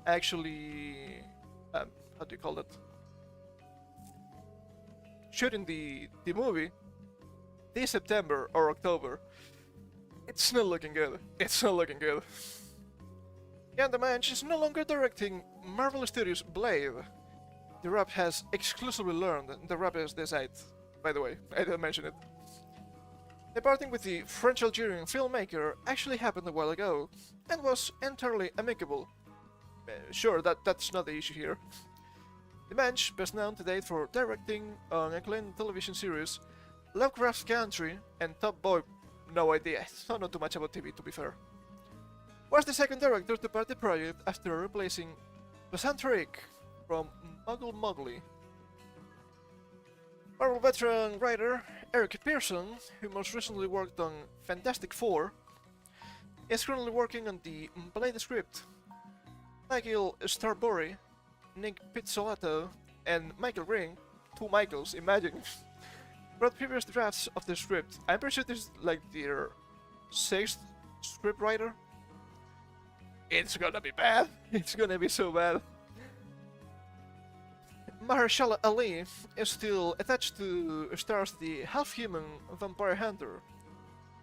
actually how do you call it? Shooting the movie this September or October. It's not looking good. It's not looking good. Jan Dimensch is no longer directing Marvel Studios' Blade. The rap has exclusively learned. The rap is this site, by the way. I didn't mention it. The parting with the French-Algerian filmmaker actually happened a while ago, and was entirely amicable. Sure, that's not the issue here. Dimensch, best known to date for directing on acclaimed television series Lovecraft Country and Top Boy. No idea, I don't know too much about TV, to be fair. Was the second director to part the project after replacing Basantric from Muggle Mowgli. Marvel veteran writer Eric Pearson, who most recently worked on Fantastic Four, is currently working on the Blade script. Michael Starbury, Nick Pizzolatto, and Michael Ring, two Michaels, imagine, wrote previous drafts of the script. I'm pretty sure this is like their 6th script writer. It's gonna be bad. It's gonna be so bad. Mahershala Ali is still attached to stars the half-human vampire hunter.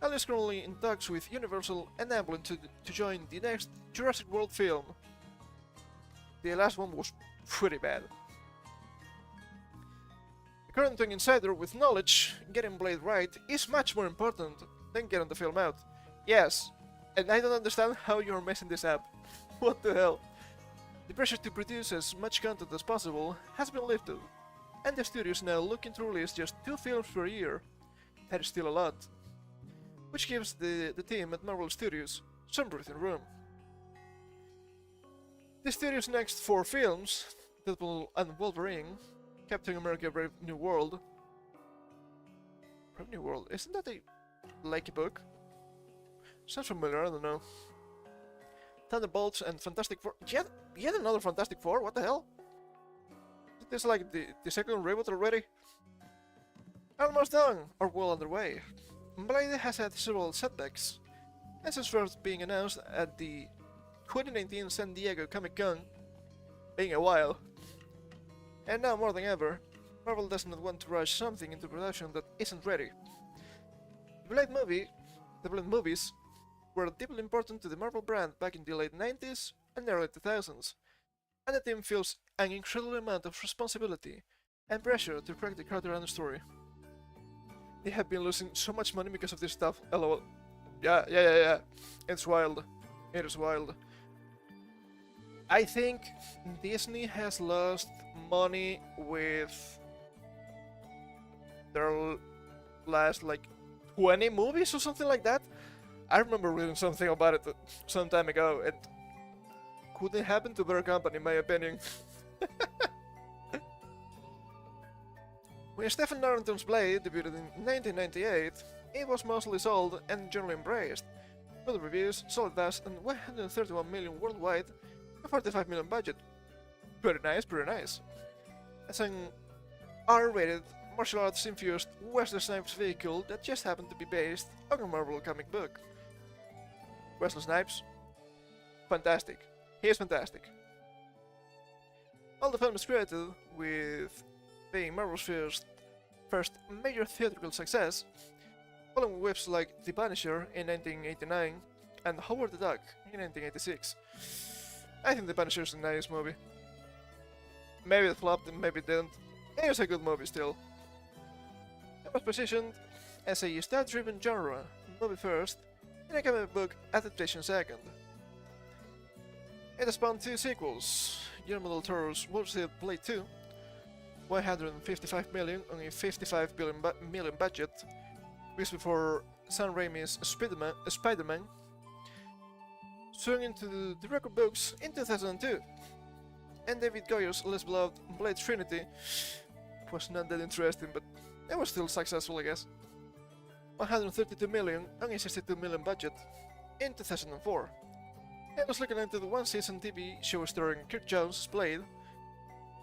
Ali is currently in talks with Universal and Amblin to join the next Jurassic World film. The last one was pretty bad. According to an insider with knowledge, getting Blade right is much more important than getting the film out. Yes, and I don't understand how you're messing this up. What the hell? The pressure to produce as much content as possible has been lifted, and the studio is now looking to release just 2 films per year. That is still a lot, which gives the team at Marvel Studios some breathing room. The studio's next 4 films, Deadpool and Wolverine, Captain America Brave New World... Brave New World? Isn't that a Likey book? Sounds familiar, I don't know. Thunderbolts and Fantastic Four... Yet another Fantastic Four? What the hell? Is this like the second reboot already? Almost done, or well underway. Blade has had several setbacks, and since first being announced at the 2019 San Diego Comic-Con, being a while, and now more than ever, Marvel does not want to rush something into production that isn't ready. The Blade movies were deeply important to the Marvel brand back in the late 90s and early 2000s, and the team feels an incredible amount of responsibility and pressure to crack the character and the story. They have been losing so much money because of this stuff, lol. Yeah. It's wild. It is wild. I think Disney has lost money with their last like 20 movies or something like that. I remember reading something about it some time ago. It couldn't happen to better company, in my opinion. When Stephen Norrington's Blade debuted in 1998, it was mostly sold and generally embraced. Good reviews, solid buzz, and 131 million worldwide, a 45 million budget. Pretty nice. As an R-rated, martial arts-infused Wesley Snipes vehicle that just happened to be based on a Marvel comic book. Wesley Snipes, fantastic. He is fantastic. While the film is credited with being Marvel's first major theatrical success, following whips like The Punisher in 1989 and Howard the Duck in 1986. I think The Punisher is a nice movie. Maybe it flopped and maybe it didn't. It was a good movie still. It was positioned as a stat-driven genre movie first and a comic book adaptation second. It has spawned 2 sequels, Guillermo del Toro's Wolf's Blade 2, 155 million on a 55 million budget, released before Sam Raimi's Spider-Man, swung into the record books in 2002, and David Goyer's less beloved Blade Trinity was not that interesting, but it was still successful, I guess. 132 million on a 62 million budget in 2004. It was looking into the one-season TV show starring Kirk Jones' Blade,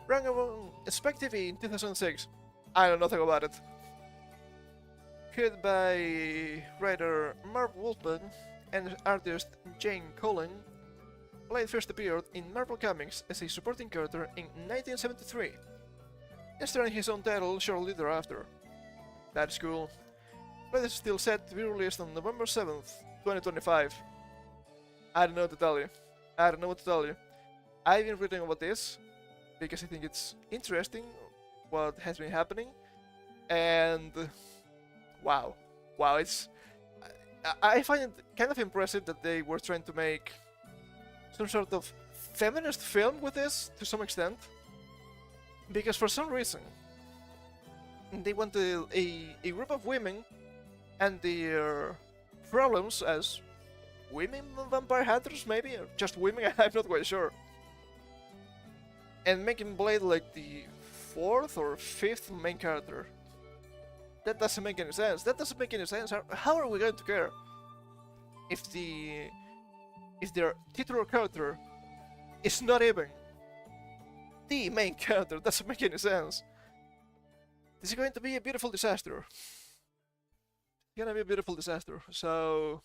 ran on Spike TV in 2006. I know nothing about it. Created by writer Marv Wolfman and artist Jane Cullen, Blade first appeared in Marvel Comics as a supporting character in 1973, and starring his own title shortly thereafter. That's cool. Blade is still set to be released on November 7th, 2025. I don't know what to tell you. I've been reading about this because I think it's interesting what has been happening, and wow, it's I find it kind of impressive that they were trying to make some sort of feminist film with this to some extent, because for some reason they wanted a group of women and their problems as women vampire hunters, maybe, or just women, I'm not quite sure, and making Blade like the 4th or 5th main character. That doesn't make any sense. How are we going to care if their titular character is not even the main character? Doesn't make any sense. This is going to be a beautiful disaster. It's gonna be a beautiful disaster. So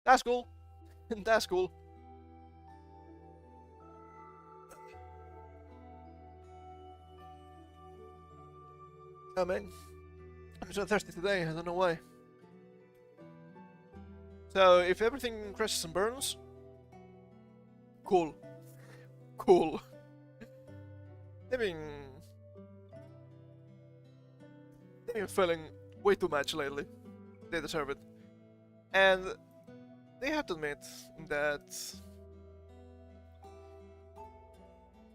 that's cool. That's cool. Oh man, I'm so thirsty today, I don't know why. So, if everything crashes and burns, cool. They've been failing way too much lately. They deserve it. And they have to admit that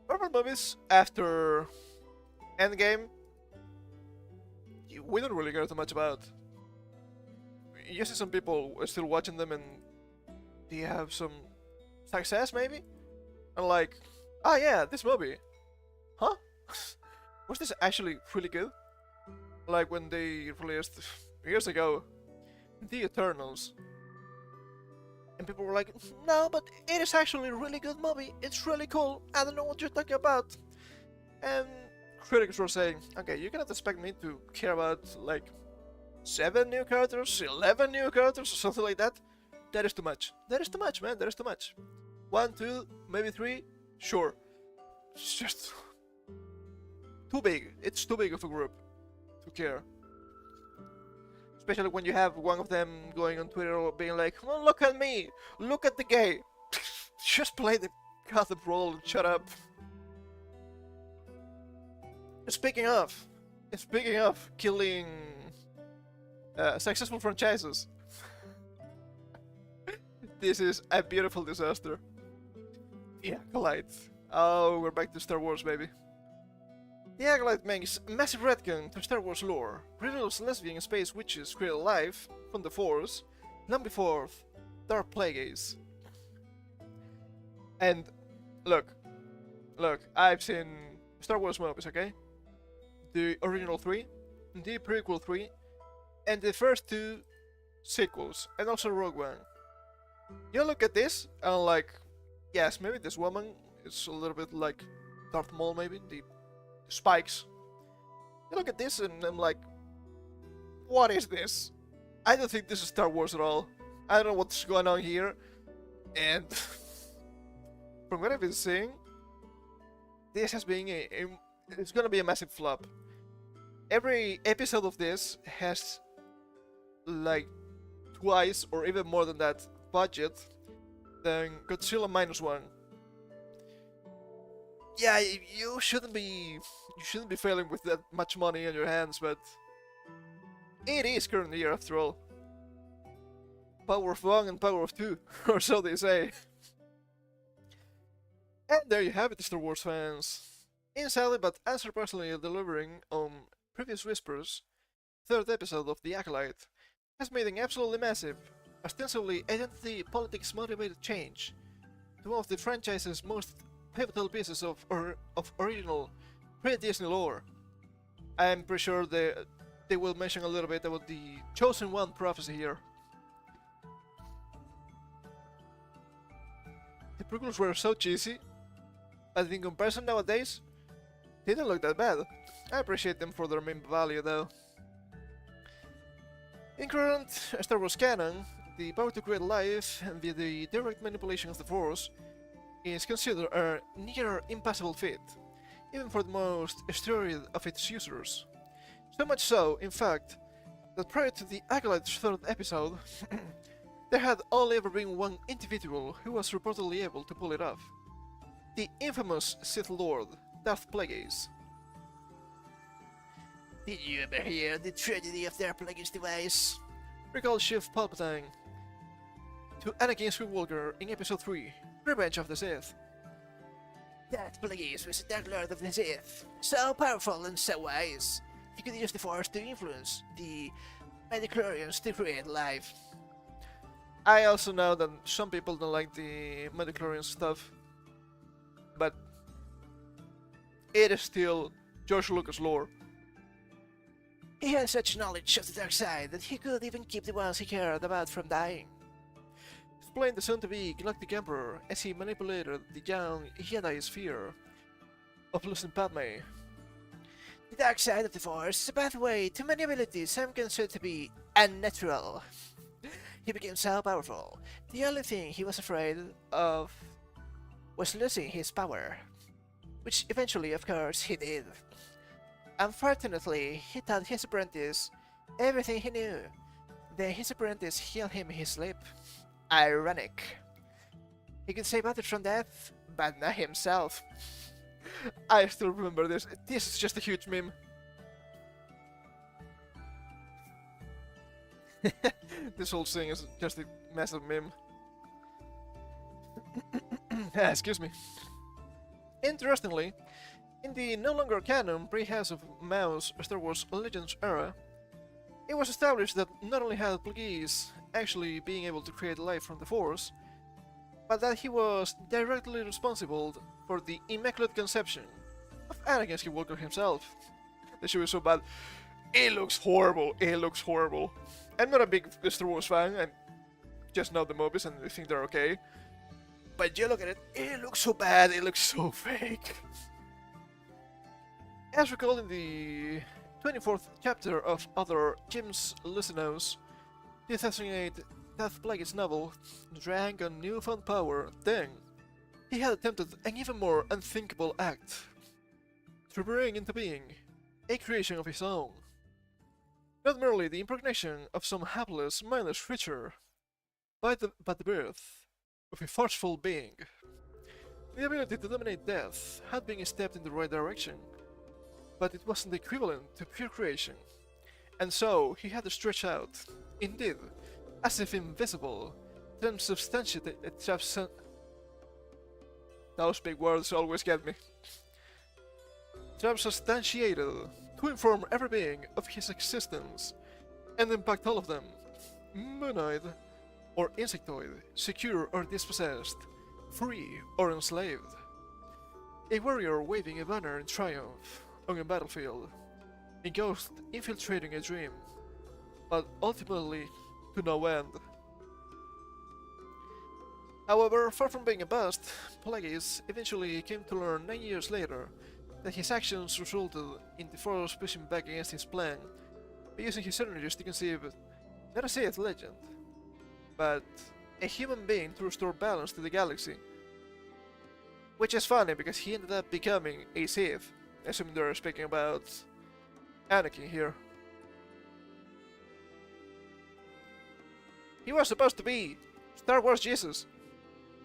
Marvel movies after Endgame, we don't really care too much about. You see some people are still watching them and they have some success maybe? And like, ah yeah, this movie. Huh? Was this actually really good? Like when they released years ago The Eternals. And people were like, no, but it is actually a really good movie. It's really cool. I don't know what you're talking about. And critics were saying, okay, you cannot expect me to care about like 7 new characters, 11 new characters, or something like that. That is too much. That is too much, man. That is too much. 1, 2, maybe 3, sure. It's just too big. It's too big of a group to care. Especially when you have one of them going on Twitter being like, well, look at me, look at the gay. Just play the goddamn role and shut up. Speaking of killing successful franchises, this is a beautiful disaster. The Acolyte. Oh, we're back to Star Wars, baby. The Acolyte makes a massive retcon to Star Wars lore, reveals lesbian space witches created alive from the Force, long before Dark Plagueis. And look, I've seen Star Wars movies, okay? The original 3, the prequel 3, and the first 2 sequels, and also Rogue One. You look at this, and I'm like, yes, maybe this woman is a little bit like Darth Maul, maybe, the spikes. You look at this, and I'm like, what is this? I don't think this is Star Wars at all. I don't know what's going on here, and from what I've been seeing, this has been it's gonna be a massive flop. Every episode of this has like twice or even more than that budget than Godzilla -1. Yeah, you shouldn't be failing with that much money on your hands, but it is current year after all. Power of 1 and power of 2, or so they say. And there you have it, Star Wars fans. Sadly but unsurprisingly delivering on previous whispers, third episode of The Acolyte has made an absolutely massive, ostensibly identity politics motivated change to one of the franchise's most pivotal pieces of original pre-Disney lore. I'm pretty sure they will mention a little bit about the Chosen One prophecy here. The prequels were so cheesy, but in comparison nowadays, they don't look that bad. I appreciate them for their meme value though. In current Star Wars canon, the power to create life via the direct manipulation of the Force is considered a near impossible feat, even for the most storied of its users. So much so, in fact, that prior to the Acolyte's third episode, there had only ever been one individual who was reportedly able to pull it off. The infamous Sith Lord, Darth Plagueis. Did you ever hear the tragedy of Darth Plagueis' device? Recall Chief Palpatine to Anakin Skywalker in Episode 3, Revenge of the Sith. Darth Plagueis was a Dark Lord of the Sith, so powerful and so wise. He could use the Force to influence the midichlorians to create life. I also know that some people don't like the midichlorian stuff, but it is still George Lucas lore. He had such knowledge of the dark side that he could even keep the ones he cared about from dying. Explained the soon-to-be Galactic Emperor as he manipulated the young Jedi's fear of losing Padme. The dark side of the Force is a pathway to many abilities some consider to be unnatural. He became so powerful, the only thing he was afraid of was losing his power, which eventually, of course, he did. Unfortunately, he taught his apprentice everything he knew. Then his apprentice healed him in his sleep. Ironic. He could save others from death, but not himself. I still remember this. This is just a huge meme. This whole thing is just a massive meme. Excuse me. Interestingly, in the no longer canon pre-House of Mouse Star Wars Legends era, it was established that not only had Plagueis actually being able to create life from the Force, but that he was directly responsible for the Immaculate Conception of Anakin Skywalker himself. This shit was so bad. It looks horrible. It looks horrible. I'm not a big Star Wars fan. I just know the movies and I think they're okay. But you look at it, it looks so bad. It looks so fake. As recalled in the 24th chapter of Other Jim's Lucinos, 2008 Death Plagueis novel, drawing on newfound power, then he had attempted an even more unthinkable act, to bring into being a creation of his own. Not merely the impregnation of some hapless, mindless creature, but the birth of a forceful being. The ability to dominate death had been a step in the right direction, but it wasn't equivalent to pure creation, and so he had to stretch out, indeed, as if invisible, transubstantiate. Those big words always get me. Transubstantiated, to inform every being of his existence, and impact all of them, moonoid or insectoid, secure or dispossessed, free or enslaved. A warrior waving a banner in triumph on a battlefield, a ghost infiltrating a dream, but ultimately to no end. However, far from being a bust, Plagueis eventually came to learn 9 years later that his actions resulted in the Force pushing back against his plan by using his energies to conceive, not a Sith legend, but a human being to restore balance to the galaxy. Which is funny because he ended up becoming a Sith, assuming they're speaking about Anakin here. He was supposed to be Star Wars Jesus,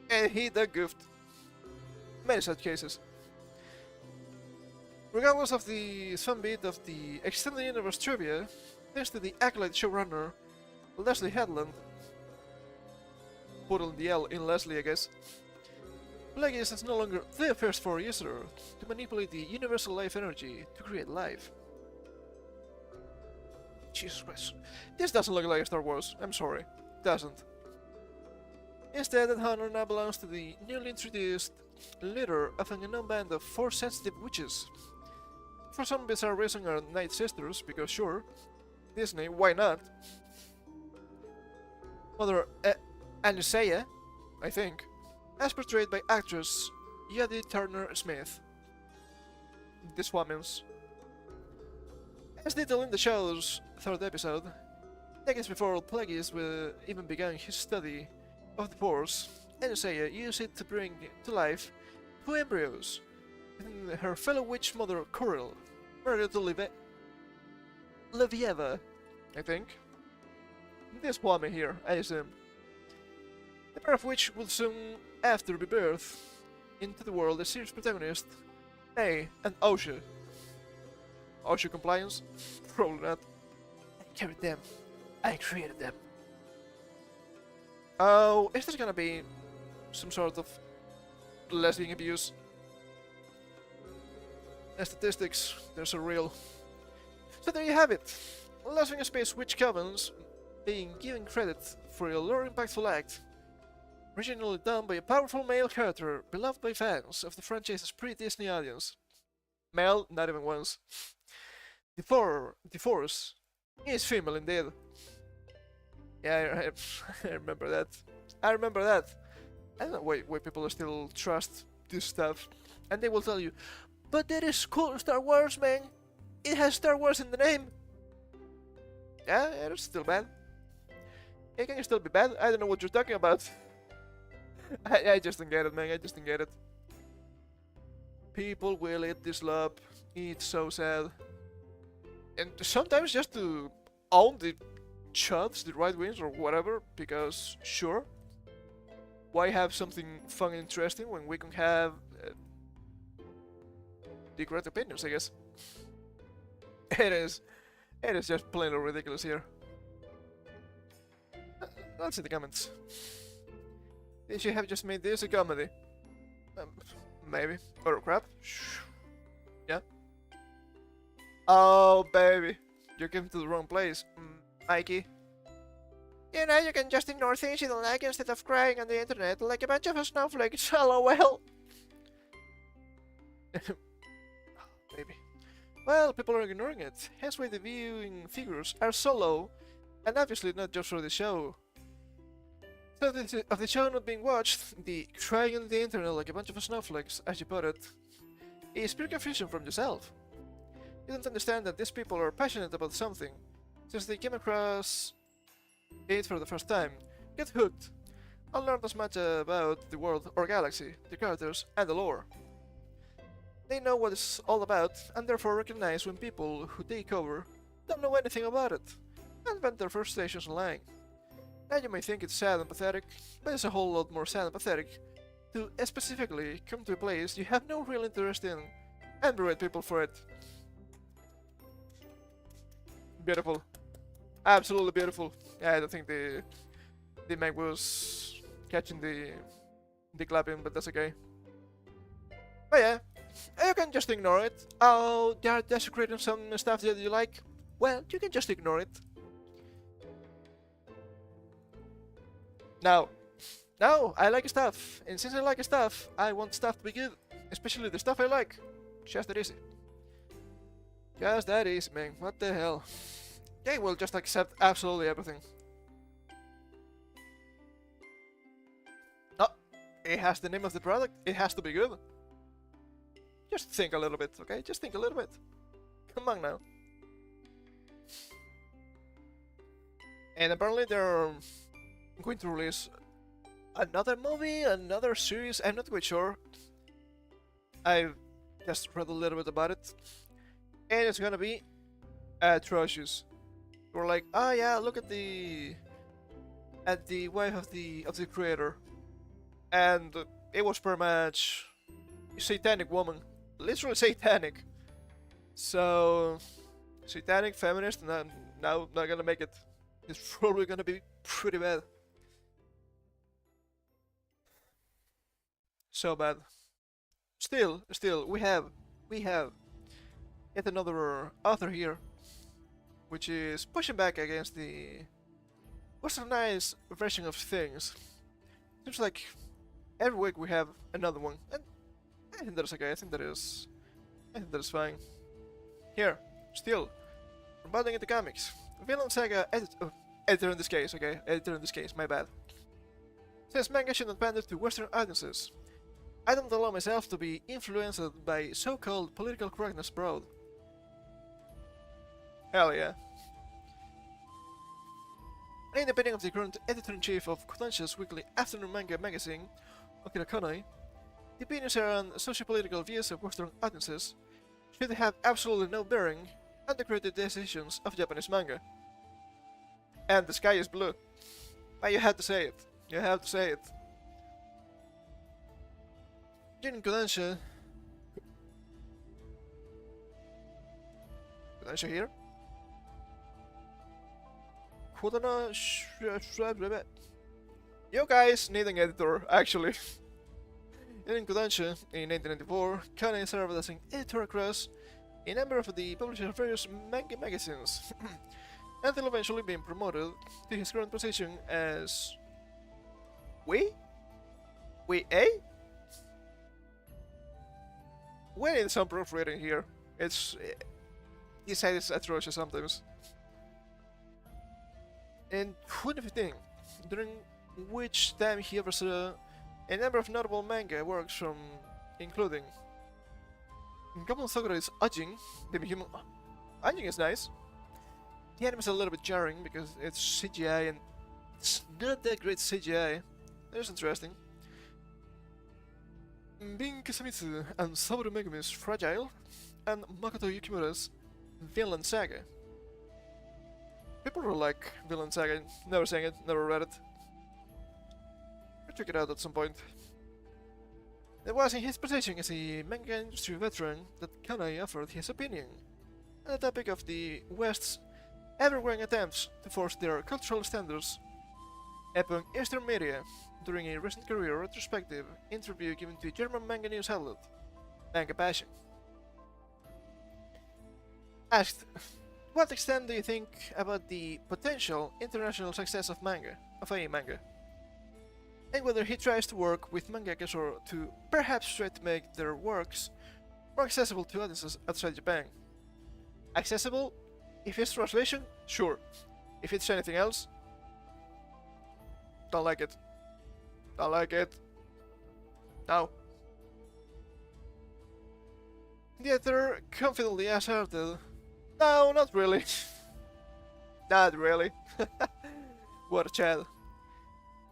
and he done goofed. Many such cases. Regardless of the fun bit of the Extended Universe trivia, thanks to the Acolyte showrunner, Leslie Headland, put on the L in Leslie I guess, Plagueis is no longer the first Force user to manipulate the universal life energy to create life. Jesus Christ. This doesn't look like a Star Wars, I'm sorry. It doesn't. Instead, that honor now belongs to the newly introduced leader of an unknown band of Force-sensitive witches. For some bizarre reason are Night Sisters, because sure, Disney, why not? Mother Anusea, I think, as portrayed by actress Yadi Turner-Smith. This woman's. As detailed in the show's third episode, decades before Plagueis even began his study of the Force, Anusea used it to bring to life 2 embryos, and her fellow witch mother Coril, married to Levieva, I think. This woman here, I assume. The pair of which will soon after be birthed into the world as series protagonist, May and Osha. Osha compliance? Probably not. I carried them. I created them. Oh, is this gonna be some sort of lesbian abuse? The statistics, they're so real. So there you have it. Lesbian Space Witch Covens being given credit for a lore impactful act, originally done by a powerful male character beloved by fans of the franchise's pre-Disney audience. Male, not even once. The Force is female indeed. Yeah, I remember that. I remember that. I don't know why people still trust this stuff. And they will tell you, but that is cool Star Wars, man. It has Star Wars in the name. Yeah, it's still bad. It can still be bad. I don't know what you're talking about. I just don't get it, man. I just don't get it. People will eat this up. It's so sad. And sometimes just to own the chuds, the right wings or whatever, because sure, why have something fun and interesting when we can have the correct opinions, I guess. It is just plain old ridiculous here. Let's see the comments. They should have just made this a comedy. Maybe. Or crap. Yeah. Oh, baby. You came to the wrong place, Mikey. You know, you can just ignore things you don't like instead of crying on the internet like a bunch of snowflakes. LOL. Baby. Well, people are ignoring it. Hence why the viewing figures are so low, and obviously not just for the show. So of the show not being watched, the crying on the internet like a bunch of snowflakes, as you put it, is pure confusion from yourself. You don't understand that these people are passionate about something, since they came across it for the first time. Get hooked. I'll learn as much about the world or galaxy, the characters, and the lore. They know what it's all about, and therefore recognize when people who take over don't know anything about it, and vent their frustrations online. And you may think it's sad and pathetic, but it's a whole lot more sad and pathetic to specifically come to a place you have no real interest in, and berate people for it. Beautiful. Absolutely beautiful. Yeah, I don't think the Meg was catching the clapping, but that's okay. But yeah, you can just ignore it. Oh, they're desecrating some stuff that you like. Well, you can just ignore it. Now, I like stuff, and since I like stuff, I want stuff to be good, especially the stuff I like. Just that easy. Just that easy, man. What the hell? They will just accept absolutely everything. No, it has the name of the product. It has to be good. Just think a little bit, okay? Just think a little bit. Come on now. And apparently they're going to release another movie, another series. I'm not quite sure. I've just read a little bit about it, and it's gonna be atrocious. We're like, oh yeah, look at the wife of the creator, and it was pretty much a satanic woman, literally satanic. So satanic feminist, and now not gonna make it. It's probably gonna be pretty bad. So bad. Still, we have yet another author here, which is pushing back against the westernized version of things. Seems like every week we have another one, and I think that's okay. I think that is fine. Here, still, from Budding into Comics, Villain Saga editor in this case, okay, editor in this case, my bad. Says manga shouldn't pander to Western audiences. I don't allow myself to be influenced by so-called political correctness broad. Hell yeah. In the opinion of the current editor-in-chief of Kodansha's weekly afternoon manga magazine, Akira Kanai, the opinions around socio-political views of Western audiences should have absolutely no bearing on the creative decisions of Japanese manga. And the sky is blue. But you have to say it. You have to say it. During Kodansha here? You guys need an editor, actually. In Kodansha, in 1994, Kane served as an editor across a number of the publishers of various manga magazines, until eventually being promoted to his current position as... We need some proofreading here. This site is atrocious sometimes. In 2015, during which time he oversaw a number of notable manga works from including Goblin Sakura's Ajin, the human. Ajin is nice. The anime is a little bit jarring because it's CGI and it's not that great CGI. It's interesting. Bin Kasamitsu and Saboru Megumi's Fragile, and Makoto Yukimura's Vinland Saga. People really like Vinland Saga, never sang it, never read it. I'll check it out at some point. It was in his position as a manga industry veteran that Kanai offered his opinion on the topic of the West's ever-growing attempts to force their cultural standards upon Eastern media during a recent career retrospective interview given to German manga news outlet Manga Passion. Asked, to what extent do you think about the potential international success of a manga? And whether he tries to work with mangakas or to perhaps try to make their works more accessible to audiences outside Japan. Accessible? If it's translation, sure. If it's anything else, don't like it. Don't like it. No. The editor confidently asserted, "No, not really." Not really. What a Chad.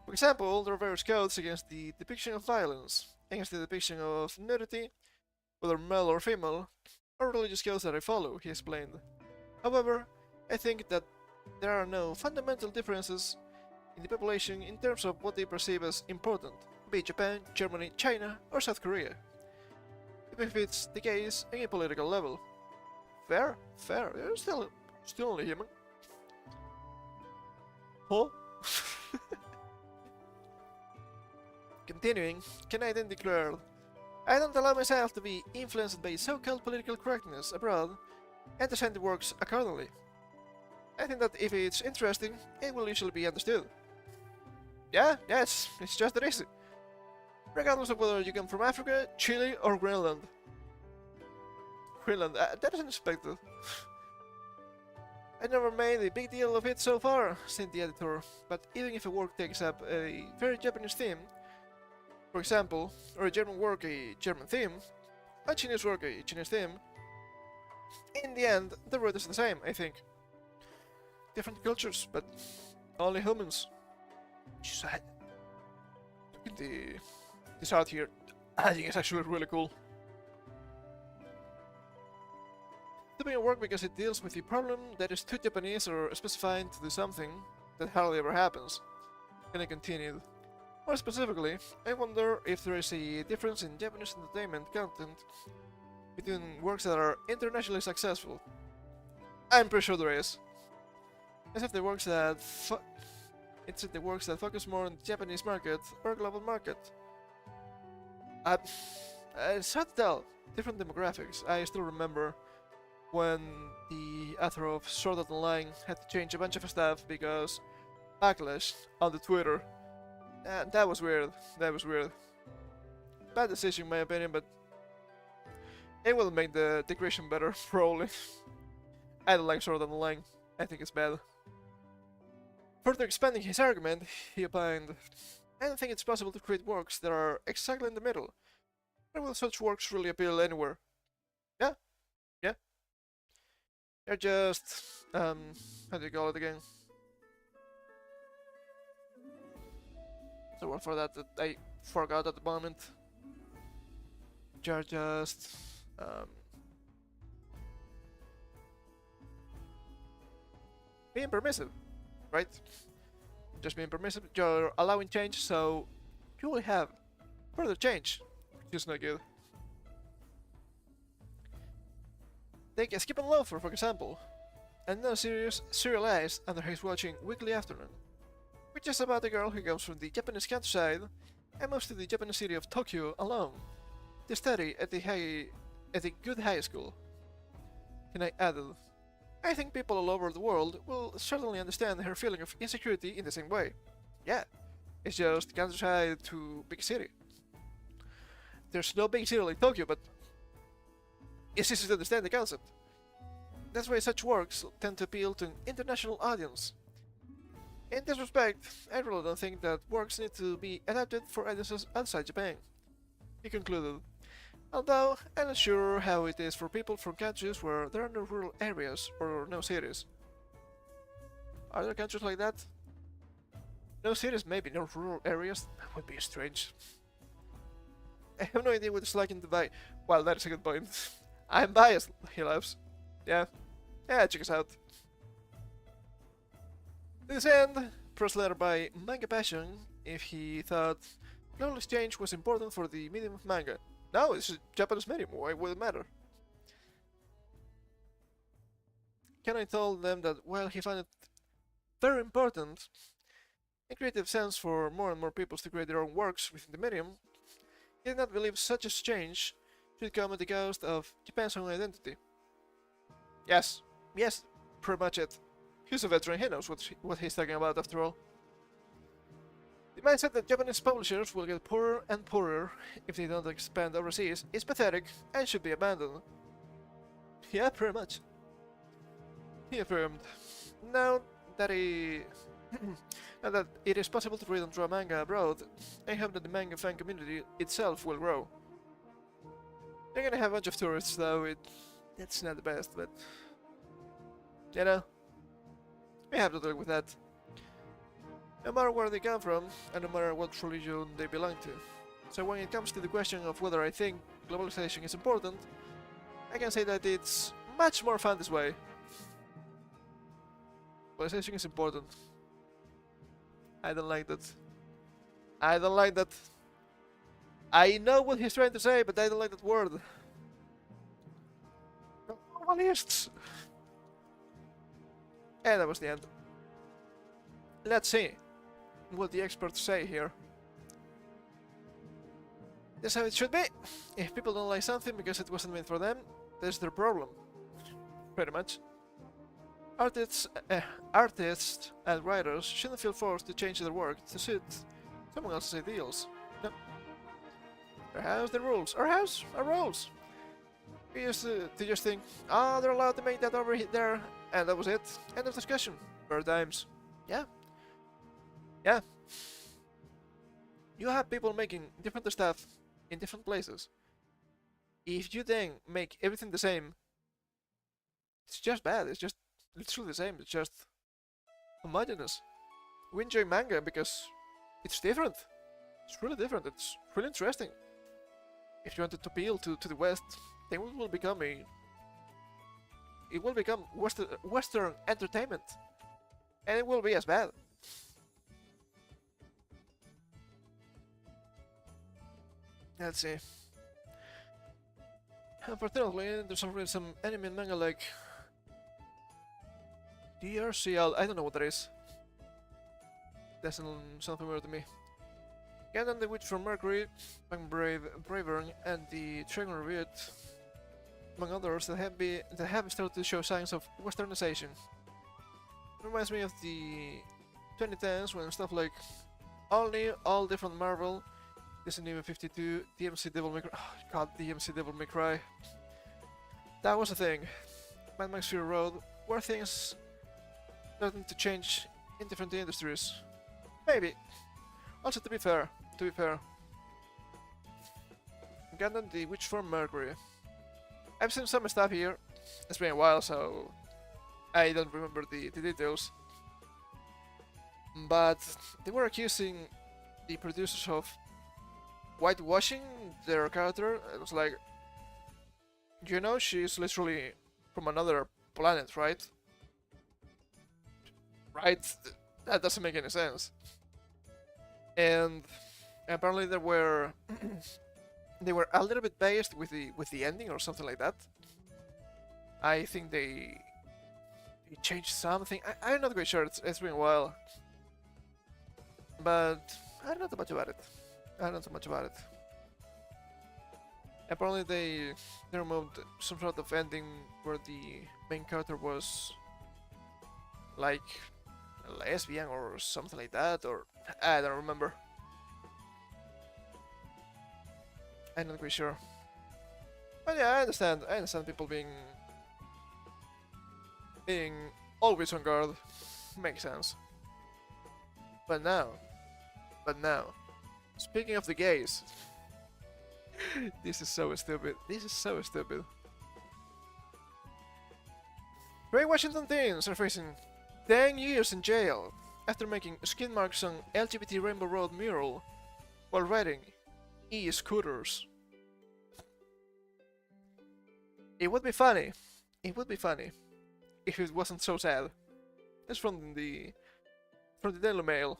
For example, there are various codes against the depiction of violence, against the depiction of nudity, whether male or female, or religious codes that I follow, he explained. However, I think that there are no fundamental differences in the population in terms of what they perceive as important, be it Japan, Germany, China, or South Korea. Even if it's the case on a political level. Fair, fair, they're still only human. Huh? Continuing, Knight then declared, "I don't allow myself to be influenced by so-called political correctness abroad and to send the works accordingly. I think that if it's interesting, it will usually be understood." Yeah, it's just that easy. Regardless of whether you come from Africa, Chile, or Greenland. Greenland, that is unexpected. I never made a big deal of it so far, said the editor, but even if a work takes up a very Japanese theme, for example, or a German work a German theme, a Chinese work a Chinese theme, in the end, the root is the same, I think. Different cultures, but only humans. Just look at this art here. I think it's actually really cool. Doing a work because it deals with a problem that is too Japanese or specified to do something that hardly ever happens. And I continued. More specifically, I wonder if there is a difference in Japanese entertainment content between works that are internationally successful. I'm pretty sure there is. Except the works that focus more on the Japanese market or global market. It's hard to tell. Different demographics. I still remember when the author of Sword Art Online had to change a bunch of stuff because backlash on the Twitter. That was weird. That was weird. Bad decision in my opinion, but it will make the creation better, probably. I don't like Sword Art Online. I think it's bad. Further expanding his argument, he opined, "I don't think it's possible to create works that are exactly in the middle. Why will such works really appeal anywhere?" Yeah. They're just, how do you call it again? The word for that I forgot at the moment. You're just, being permissive, right? Just being permissive, you're allowing change, so you will have further change, which is not good. Take Skip and Loafer, for example, and now series serialized under his watching Weekly Afternoon, which is about a girl who comes from the Japanese countryside and moves to the Japanese city of Tokyo alone to study at a good high school. And I added, "I think people all over the world will certainly understand her feeling of insecurity in the same way. Yeah, it's just countryside to big city. There's no big city like Tokyo, but it's easy to understand the concept. That's why such works tend to appeal to an international audience. In this respect, I really don't think that works need to be adapted for audiences outside Japan," he concluded. Although, I'm not sure how it is for people from countries where there are no rural areas or no cities. Are there countries like that? No cities, maybe no rural areas? That would be strange. I have no idea what it's like in Dubai. Well, that is a good point. I'm biased, he laughs. Yeah, check us out. To this end, press letter by Manga Passion if he thought global exchange was important for the medium of manga. No, it's a Japanese medium, why would it matter? Kenai told them that while he found it very important in creative sense for more and more people to create their own works within the medium, he did not believe such exchange should come at the cost of Japan's own identity. Yes, pretty much it. He's a veteran, he knows what he's talking about after all. The mindset that Japanese publishers will get poorer and poorer if they don't expand overseas is pathetic and should be abandoned. Yeah, pretty much. He affirmed, now that it is possible to read and draw manga abroad, I hope that the manga fan community itself will grow. You're gonna have a bunch of tourists though, that's not the best, but you know, we have to deal with that. No matter where they come from, and no matter what religion they belong to. So when it comes to the question of whether I think globalization is important, I can say that it's much more fun this way. Globalization is important. I don't like that. I don't like that. I know what he's trying to say, but I don't like that word. Globalists! And that was the end. Let's see what the experts say here. That's how it should be. If people don't like something because it wasn't meant for them, that's their problem. Pretty much. Artists and writers shouldn't feel forced to change their work to suit someone else's ideals. No. Our house, the rules. Our house, our rules. We used to just think, oh, they're allowed to make that over there, and that was it. End of discussion. Paradigms. Yeah. Yeah. You have people making different stuff in different places. If you then make everything the same, it's just bad. It's just literally the same. It's just homogeneous. We enjoy manga because it's different. It's really different. It's really interesting. If you wanted to appeal to the West, then it will become Western entertainment, and it will be as bad. Let's see. Unfortunately, there's already some anime and manga like DRCL. I don't know what that is. Doesn't sound familiar to me. Gundam the Witch from Mercury, Braver, and the Dragon Reviewed, among others, that have started to show signs of westernization. It reminds me of the 2010s when stuff like All New, All Different Marvel, Disney 52, DMC Devil May Cry. Oh, God, DMC Devil May Cry. That was a thing. Mad Max Fury Road, where things starting to change in different industries. Maybe. Also, to be fair, Gundam the Witch from Mercury. I've seen some stuff here. It's been a while, so I don't remember the details. But they were accusing the producers of whitewashing their character. It was like, you know, she's literally from another planet, right? Right? That doesn't make any sense. And apparently they were a little bit biased with the ending or something like that. I think they changed something. I'm not quite sure. It's been a while, but I don't know too much about it. I don't know too much about it. Apparently they removed some sort of ending where the main character was like a lesbian or something like that, or I don't remember. I'm not quite sure. But yeah, I understand people being always on guard. Makes sense. But now, speaking of the gays, this is so stupid. This is so stupid. Ray Washington teens are facing 10 years in jail after making skid marks on LGBT Rainbow Road mural while riding e-scooters. It would be funny. It would be funny if it wasn't so sad. It's from the Daily Mail.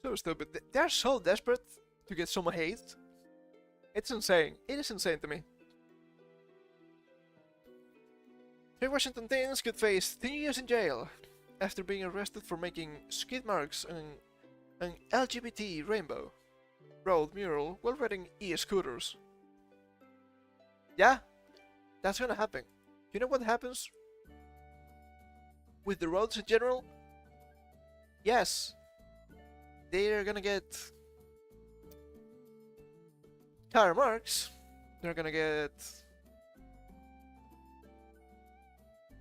So stupid. They're so desperate to get some hate. It's insane. It is insane to me. Three Washington teens could face 10 years in jail after being arrested for making skid marks on an LGBT Rainbow Road mural while riding e-scooters. Yeah, that's gonna happen. You know what happens with the roads in general? Yes, they're gonna get tire marks, they're gonna get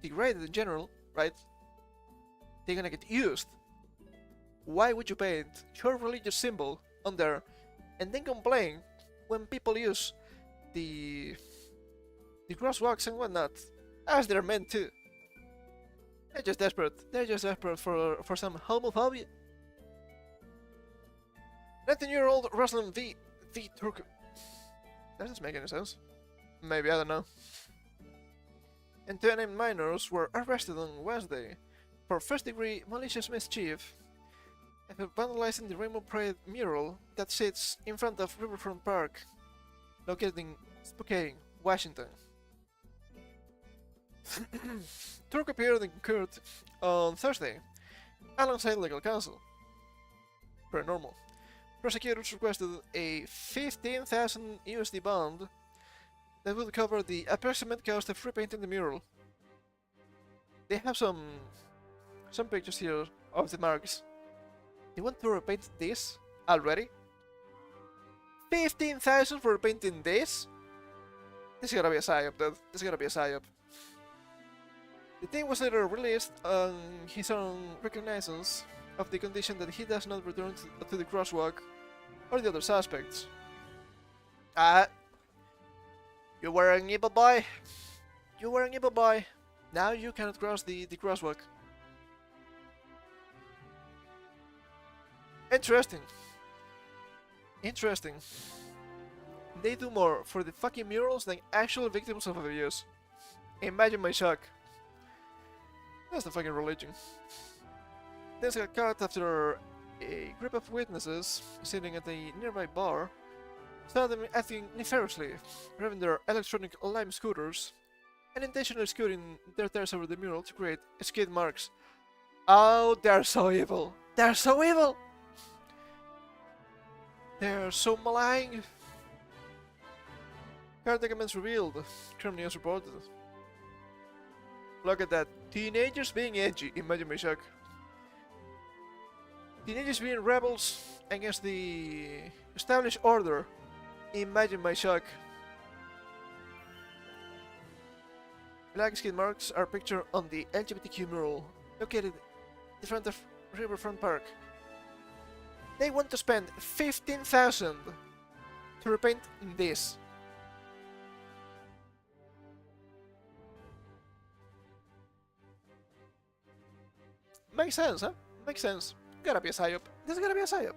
degraded in general, right? They're gonna get used. Why would you paint your religious symbol on there and then complain when people use the crosswalks and whatnot, as they're meant to. They're just desperate. They're just desperate for some homophobia. 19-year-old Ruslan V Turk. Does this make any sense? Maybe, I don't know. And 2 unnamed minors were arrested on Wednesday for first-degree malicious mischief after vandalizing the Rainbow Pride mural that sits in front of Riverfront Park, located in Spokane, Washington. Turk appeared in court on Thursday alongside legal counsel. Pretty normal. Prosecutors requested a 15,000 USD bond that would cover the approximate cost of repainting the mural. They have some pictures here of the marks. They want to repaint this already? 15,000 for repainting this? This is gotta be a psyop, dude. This is gotta be a psyop. The team was later released on his own recognizance of the condition that he does not return to the crosswalk or the other suspects. You were an evil boy. You were an evil boy. Now you cannot cross the crosswalk. Interesting. Interesting. They do more for the fucking murals than actual victims of abuse. Imagine my shock. That's the fucking religion. This got caught after a group of witnesses sitting at a nearby bar saw them acting nefariously, driving their electronic lime scooters and intentionally scooting their tires over the mural to create skid marks. Oh, they're so evil! They're so evil! They're so malign! Car documents revealed, Crime News reported. Look at that. Teenagers being edgy. Imagine my shock. Teenagers being rebels against the established order. Imagine my shock. Black skid marks are pictured on the LGBTQ mural located in front of Riverfront Park. They want to spend 15,000 to repaint this. Makes sense, huh? Makes sense. Gotta be a psyop. This is gotta be a psyop.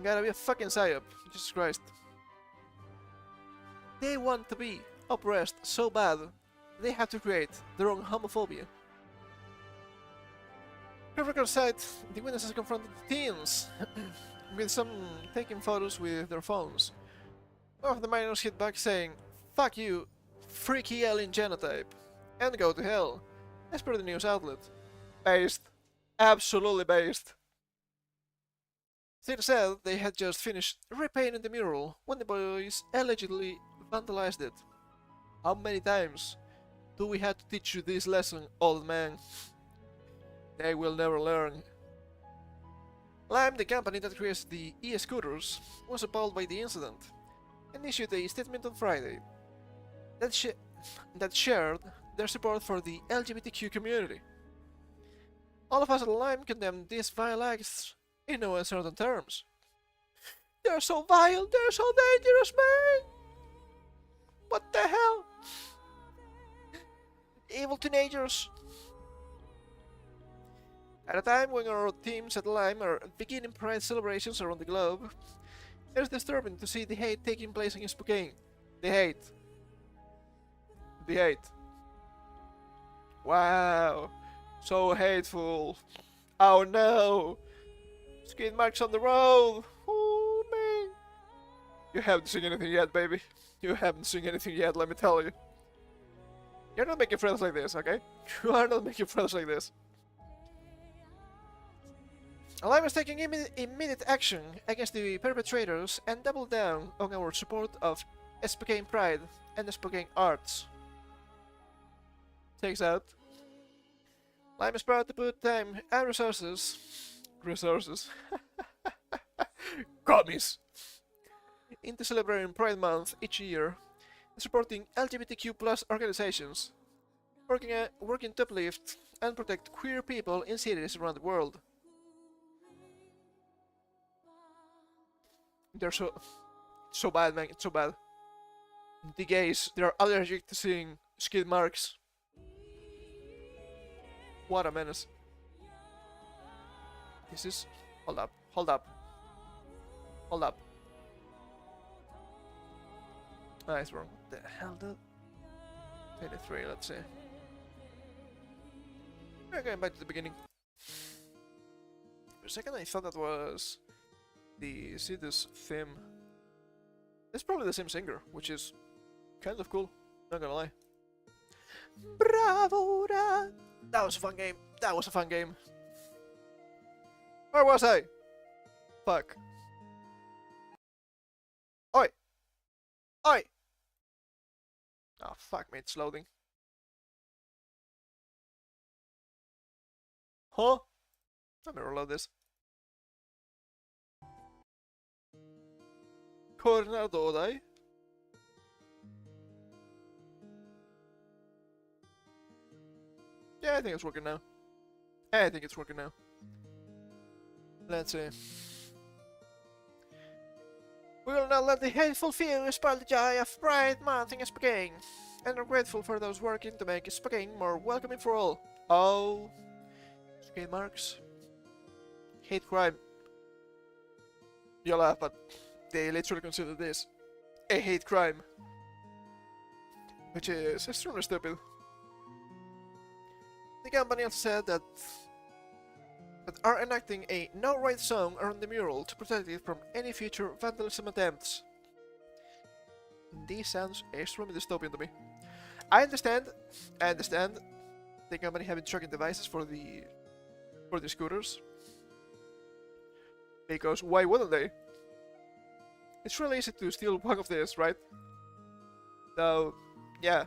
Gotta be a fucking psyop. Jesus Christ. They want to be oppressed so bad, they have to create their own homophobia. Record site, the witnesses confronted the teens, with some taking photos with their phones. One of the minors hit back saying, "Fuck you, freaky alien genotype, and go to hell," as per the news outlet. Based. Absolutely based. They said they had just finished repainting the mural when the boys allegedly vandalized it. How many times do we have to teach you this lesson, old man? They will never learn. Lime, the company that creates the e-scooters, was appalled by the incident and issued a statement on Friday that shared their support for the LGBTQ community. All of us at Lime condemn these vile acts in no uncertain terms. They're so vile, they're so dangerous, man! What the hell? Evil teenagers. At a time when our teams at Lime are beginning Pride celebrations around the globe, it is disturbing to see the hate taking place in Spokane. The hate. The hate. Wow. So hateful. Oh no. Skid marks on the road. Oh man. You haven't seen anything yet, baby. You haven't seen anything yet, let me tell you. You're not making friends like this, okay? You are not making friends like this. Lime is taking immediate action against the perpetrators and double down on our support of Spokane Pride and the Spokane Arts. Takes out. Lime is proud to put time and resources commies into celebrating Pride Month each year and supporting LGBTQ+ organizations, working to uplift and protect queer people in cities around the world. They're so bad, man. It's so bad. The gays, they're allergic to seeing skid marks. What a menace. This is... Hold up, hold up. Hold up. Ah, it's wrong. What the hell, dude? 23, let's see. We're going back to the beginning. For a second I thought that was the Sidus theme. It's probably the same singer, which is kind of cool, not gonna lie. Bravura! That was a fun game. That was a fun game. Where was I? Fuck. Oi! Oi! Oh, fuck me, it's loading. Huh? Let me reload this. Corner dåday. Yeah, I think it's working now. I think it's working now. Let's see. We will not let the hateful fear spoil the joy of Pride Month in Spokane, and are grateful for those working to make Spokane more welcoming for all. Oh, skate marks. Hate crime. You laugh, but they literally consider this a hate crime, which is extremely stupid. The company also said that are enacting a no-write song around the mural to protect it from any future vandalism attempts. This sounds extremely dystopian to me. I understand the company having tracking devices for the scooters, because why wouldn't they? It's really easy to steal one of these, right? So, yeah,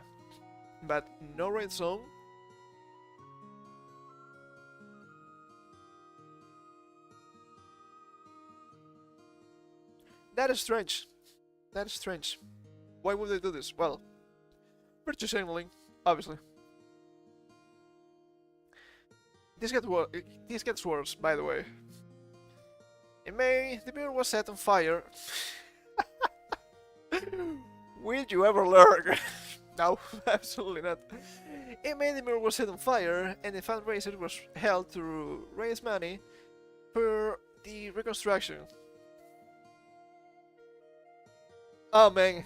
but no-write song. That is strange. That is strange. Why would they do this? Well, virtue signaling, obviously. This gets worse, by the way. In May, the mural was set on fire. Will you ever learn? No, absolutely not. In May, the mural was set on fire, and a fundraiser was held to raise money for the reconstruction. Oh man,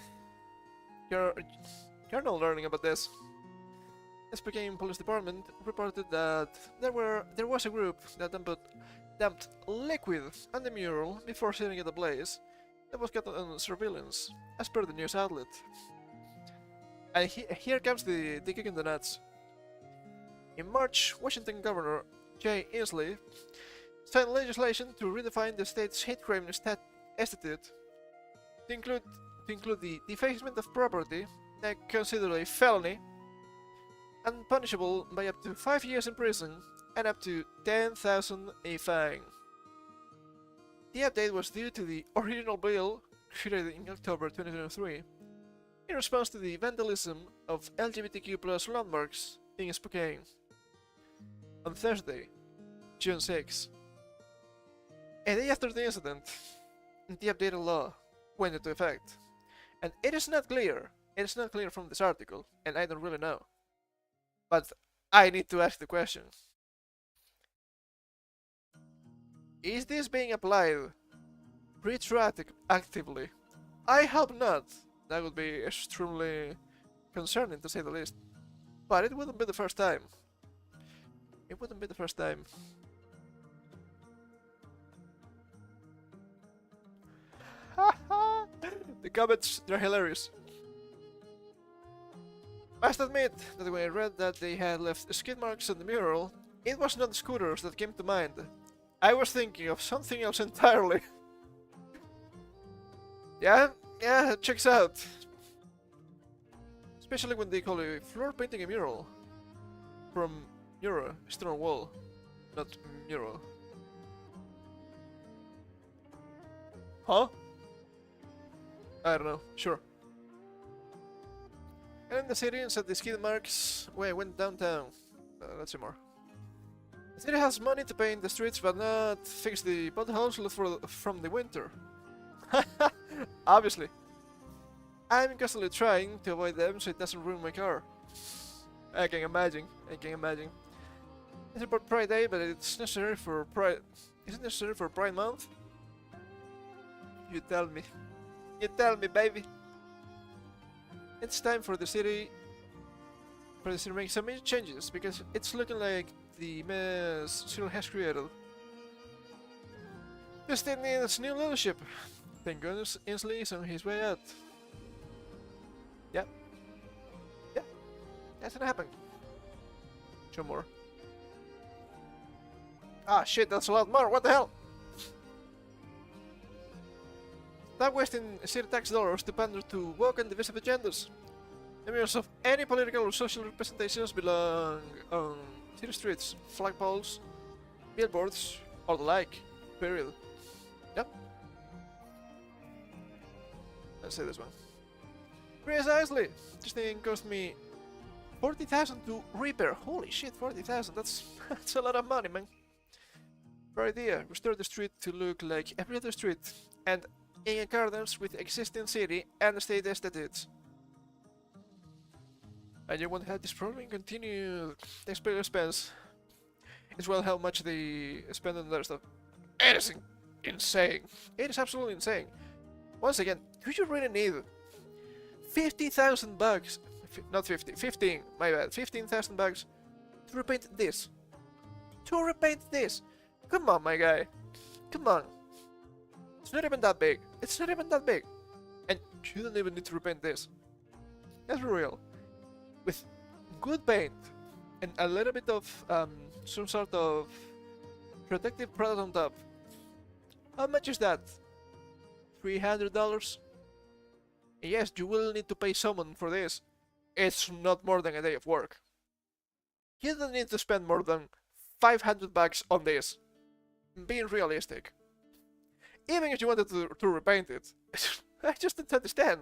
you're not learning about this. The Spokane Police Department reported that there was a group that dumped liquid on the mural before setting it ablaze. That was caught on surveillance, as per the news outlet. And here comes the kick in the nuts. In March, Washington Governor Jay Inslee signed legislation to redefine the state's hate crime statute to include the defacement of property, considered a felony, and punishable by up to 5 years in prison and up to $10,000 a fine. The update was due to the original bill created in October 2023 in response to the vandalism of LGBTQ+ landmarks in Spokane. On Thursday, June 6, a day after the incident, the updated law went into effect. And it is not clear from this article, and I don't really know. But I need to ask the question. Is this being applied retroactively? I hope not. That would be extremely concerning, to say the least. But it wouldn't be the first time. It wouldn't be the first time. The comments, they're hilarious. Must admit that when I read that they had left skid marks on the mural, it was not the scooters that came to mind. I was thinking of something else entirely. Yeah, it checks out. Especially when they call it floor painting a mural. From mural, stone wall, not mural. Huh? I don't know, sure. And in the city, said the skid marks went downtown. Let's see more. The city has money to paint the streets but not fix the potholes left from the winter. Obviously. I'm constantly trying to avoid them so it doesn't ruin my car. I can imagine. I can imagine. It's about Pride Day, but it's necessary for Pride. Is it necessary for Pride Month? You tell me. You tell me, baby. It's time for the city to make some major changes because it's looking like the mess Cyril has created. The state needs new leadership. Thank goodness Inslee is on his way out. Yep. Yep. That's gonna happen. Two more. Ah shit, that's a lot more, what the hell? Stop wasting city tax dollars to pander to woke and divisive agendas. The members of any political or social representations belong on city streets, flagpoles, billboards, or the like. Period. Yep. Let's say this one. Precisely! This thing cost me 40,000 to repair. Holy shit, 40,000. That's a lot of money, man. Our idea, restore the street to look like every other street and in accordance with existing city and state statutes. And you won't have this problem continue taxpayer expense. It's well how much they spend on their stuff. It is insane. It is absolutely insane. Once again, do you really need 50,000 bucks? Not 50, 15, my bad. 15,000 bucks to repaint this. To repaint this. Come on, my guy. Come on. It's not even that big. It's not even that big. And you don't even need to repaint this. That's real. With good paint and a little bit of some sort of protective product on top. How much is that? $300? Yes, you will need to pay someone for this. It's not more than a day of work. You don't need to spend more than 500 bucks on this. Being realistic. Even if you wanted to repaint it. I just don't understand.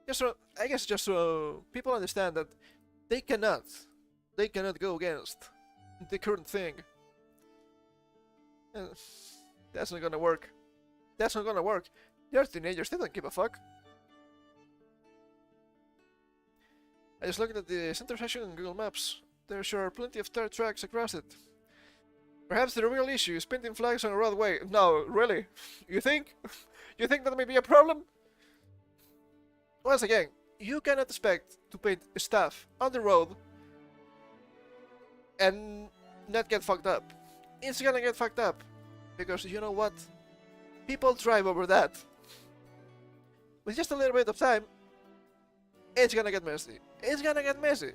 Just so, I guess just so people understand that they cannot go against the current thing. That's not gonna work. That's not gonna work. They're teenagers, they don't give a fuck. I just looked at this intersection on Google Maps. There sure are plenty of third tracks across it. Perhaps the real issue is painting flags on a roadway. No, really? You think? You think that may be a problem? Once again, you cannot expect to paint stuff on the road and not get fucked up. It's gonna get fucked up. Because you know what? People drive over that. With just a little bit of time, it's gonna get messy. It's gonna get messy.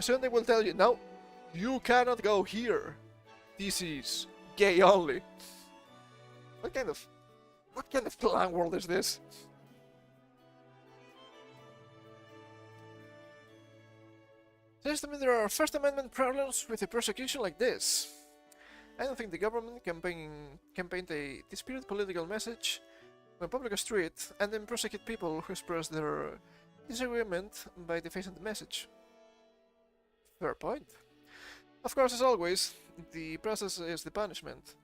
Soon they will tell you, no, you cannot go here. This is gay only. What kind of clown world is this? Seems to me there are First Amendment problems with a prosecution like this. I don't think the government can paint a disputed political message on a public street and then prosecute people who express their disagreement by defacing the message. Fair point. Of course, as always, the process is the punishment,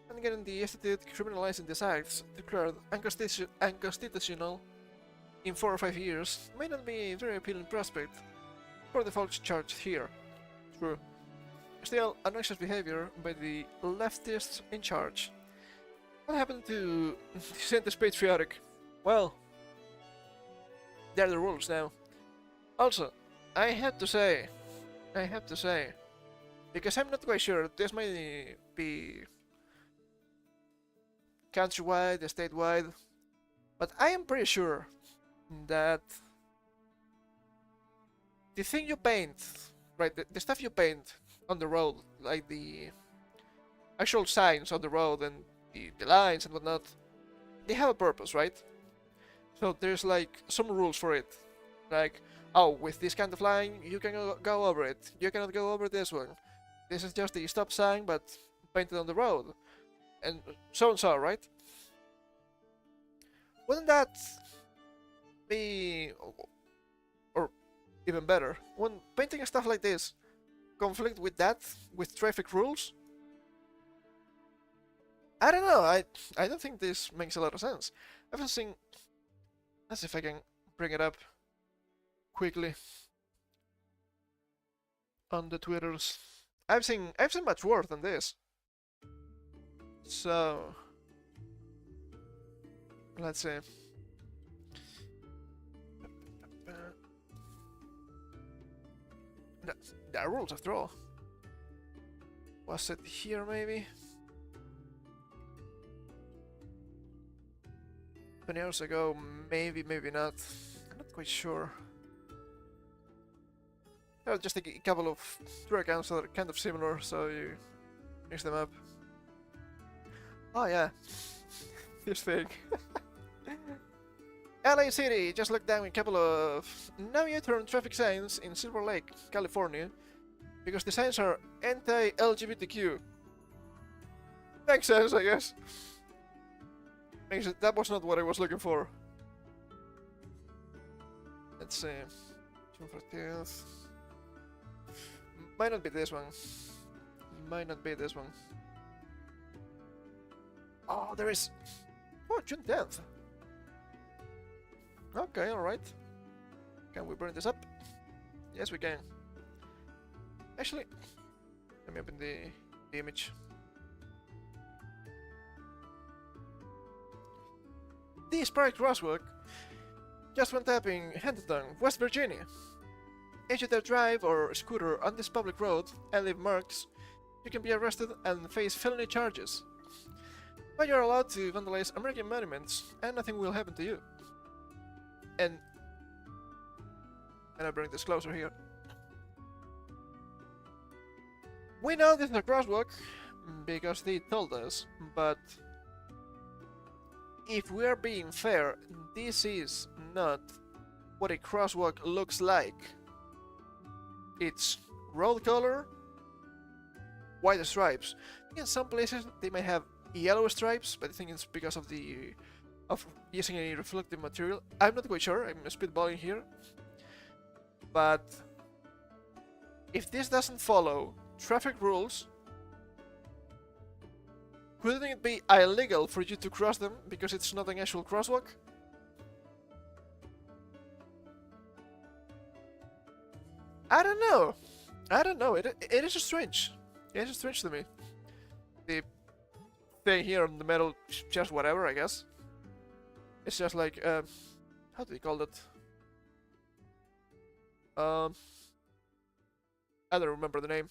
and getting the institute criminalizing these acts declared unconstitutional in 4 or 5 years may not be a very appealing prospect for the folks charged here. True. Still, obnoxious behavior by the leftists in charge. What happened to Dissent Patriotic? Well, they're the rules now. Also, I have to say, because I'm not quite sure, this may be countrywide, statewide, but I am pretty sure that the thing you paint, right, the stuff you paint on the road, like the actual signs on the road and the lines and whatnot, they have a purpose, right? So there's like some rules for it, like, oh, with this kind of line, you can go over it. You cannot go over this one. This is just the stop sign, but painted on the road. And so, right? Wouldn't that be... or even better, when painting stuff like this conflict with that, with traffic rules? I don't know. I don't think this makes a lot of sense. I've seen. Let's see if I can bring it up quickly on the Twitters. I've seen much worse than this. So let's see. There are rules after all. Was it here maybe? 20 years ago, maybe, maybe not. I'm not quite sure. There are just a couple of Twitter accounts that are kind of similar, so you mix them up. Oh yeah, this thing. LA City just looked down a couple of no U-turn traffic signs in Silver Lake, California, because the signs are anti-LGBTQ. Makes sense, I guess. That was not what I was looking for. Let's see. June 14th. Might not be this one. Might not be this one. Oh, there is. Oh, June 10th. Okay, alright. Can we burn this up? Yes, we can. Actually, let me open the image. This Sprite crosswalk just went up in Henderson, West Virginia. If you drive or scooter on this public road and leave marks, you can be arrested and face felony charges. But you're allowed to vandalize American monuments and nothing will happen to you. And I bring this closer here. We know this is a crosswalk because they told us, but if we are being fair, this is not what a crosswalk looks like. It's road color, white stripes. In some places they may have yellow stripes, but I think it's because of using a reflective material. I'm not quite sure, I'm spitballing here. But if this doesn't follow traffic rules, wouldn't it be illegal for you to cross them because it's not an actual crosswalk? I don't know. I don't know. It is strange. It is strange to me. The thing here in the middle, just whatever, I guess. It's just like, how do you call that? I don't remember the name.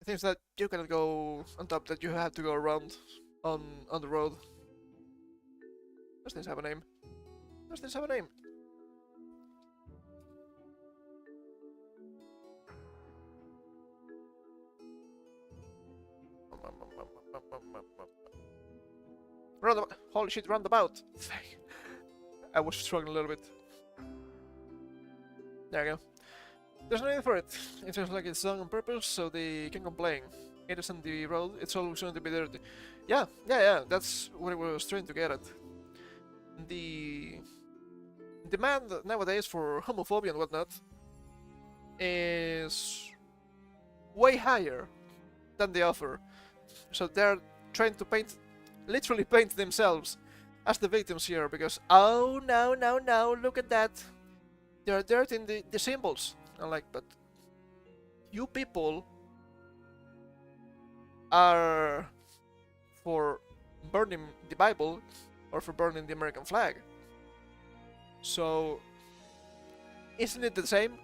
The things that you cannot go on top, that you have to go around on the road. Does this have a name? Does this have a name? Holy shit, roundabout! I was struggling a little bit. There you go. There's no need for it. It feels like it's done on purpose, so they can complain. It isn't the road, it's always going to be dirty. Yeah, that's what I was trying to get at. The demand nowadays for homophobia and whatnot is way higher than the offer. So they're trying to literally paint themselves as the victims here, because oh no, look at that. They're dirtying the symbols. I'm like, but you people are for burning the Bible or for burning the American flag. So isn't it the same?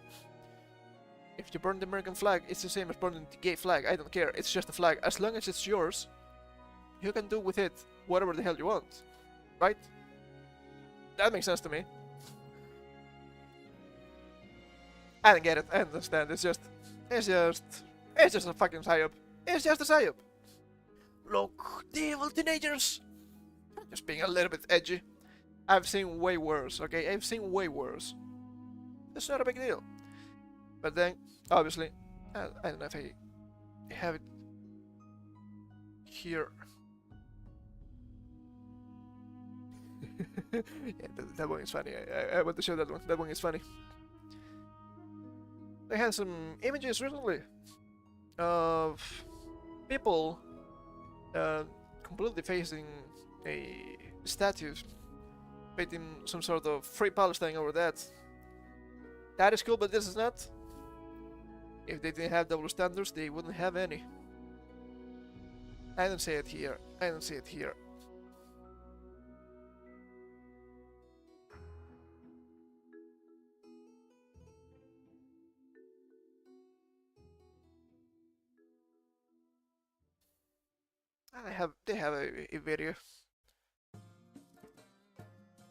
If you burn the American flag, it's the same as burning the gay flag. I don't care. It's just a flag. As long as it's yours, you can do with it whatever the hell you want. Right? That makes sense to me. I don't get it. I understand. It's just a fucking psyop. It's just a psyop. Look, the evil teenagers. I'm just being a little bit edgy. I've seen way worse, okay? I've seen way worse. It's not a big deal. But then, obviously, I don't know if I have it here. Yeah, that one is funny. I want to show that one. That one is funny. They had some images recently of people uh, completely facing a statue, painting some sort of free Palestine over that. That is cool, but this is not. If they didn't have double standards, they wouldn't have any. I don't see it here. I don't see it here. They have a video.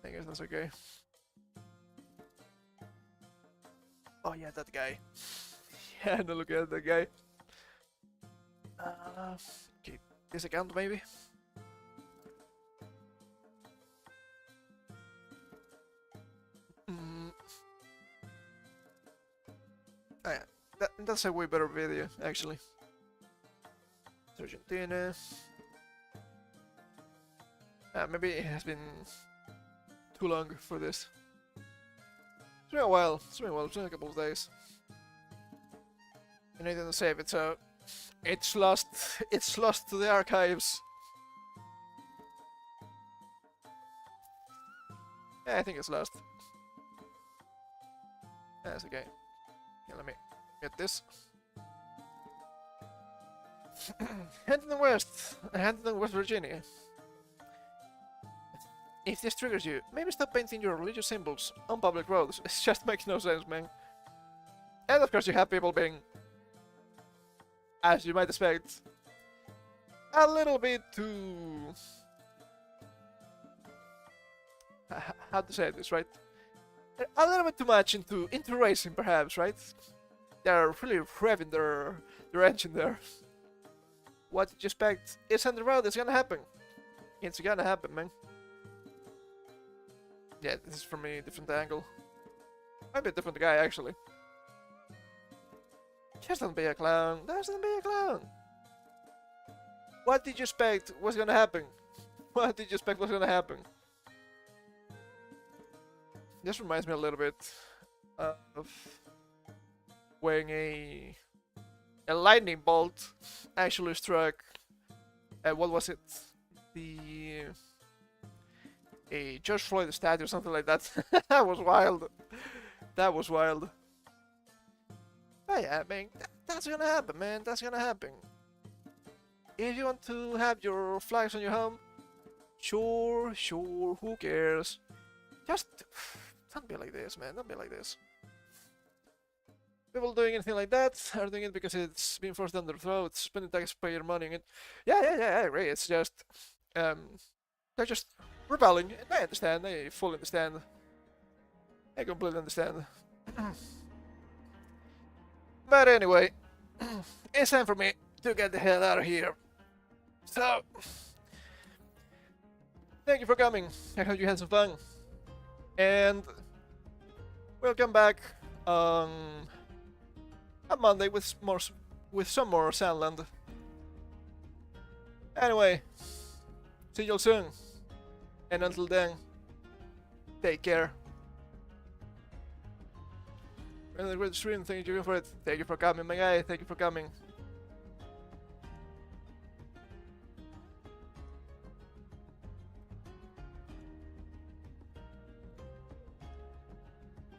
I guess that's okay. Oh yeah, that guy. Yeah, no, look at that guy. Okay, this account maybe. Oh yeah, that's a way better video actually. Argentina. Maybe it has been too long for this. It's been a while. It's been a couple of days. And I didn't save it, so it's lost. It's lost to the archives. Yeah, I think it's lost. That's okay. Yeah, let me get this. Hampton West Virginia. If this triggers you, maybe stop painting your religious symbols on public roads. It just makes no sense, man. And of course you have people being, as you might expect, a little bit too... how to say this, right? A little bit too much into racing, perhaps, right? They're really revving their engine there. What did you expect? It's on the road, it's gonna happen. It's gonna happen, man. Yeah, this is from a different angle. Might be a different guy, actually. Just don't be a clown. Just don't be a clown. What did you expect was gonna happen? What did you expect was gonna happen? This reminds me a little bit of when a lightning bolt actually struck. What was it? A George Floyd statue or something like that. That was wild. That was wild. But yeah, I mean, that's gonna happen, man. That's gonna happen. If you want to have your flags on your home, sure, who cares? Just don't be like this, man. Don't be like this. People doing anything like that are doing it because it's being forced down their throats, spending taxpayer money on it. Yeah, I agree. It's just, they're just rebelling. And I understand. I fully understand. I completely understand. But anyway, it's time for me to get the hell out of here. So, thank you for coming. I hope you had some fun. And we'll come back on Monday with some more Sandland. Anyway, see you all soon. And until then, take care. Another great stream, thank you for it. Thank you for coming, my guy. Thank you for coming.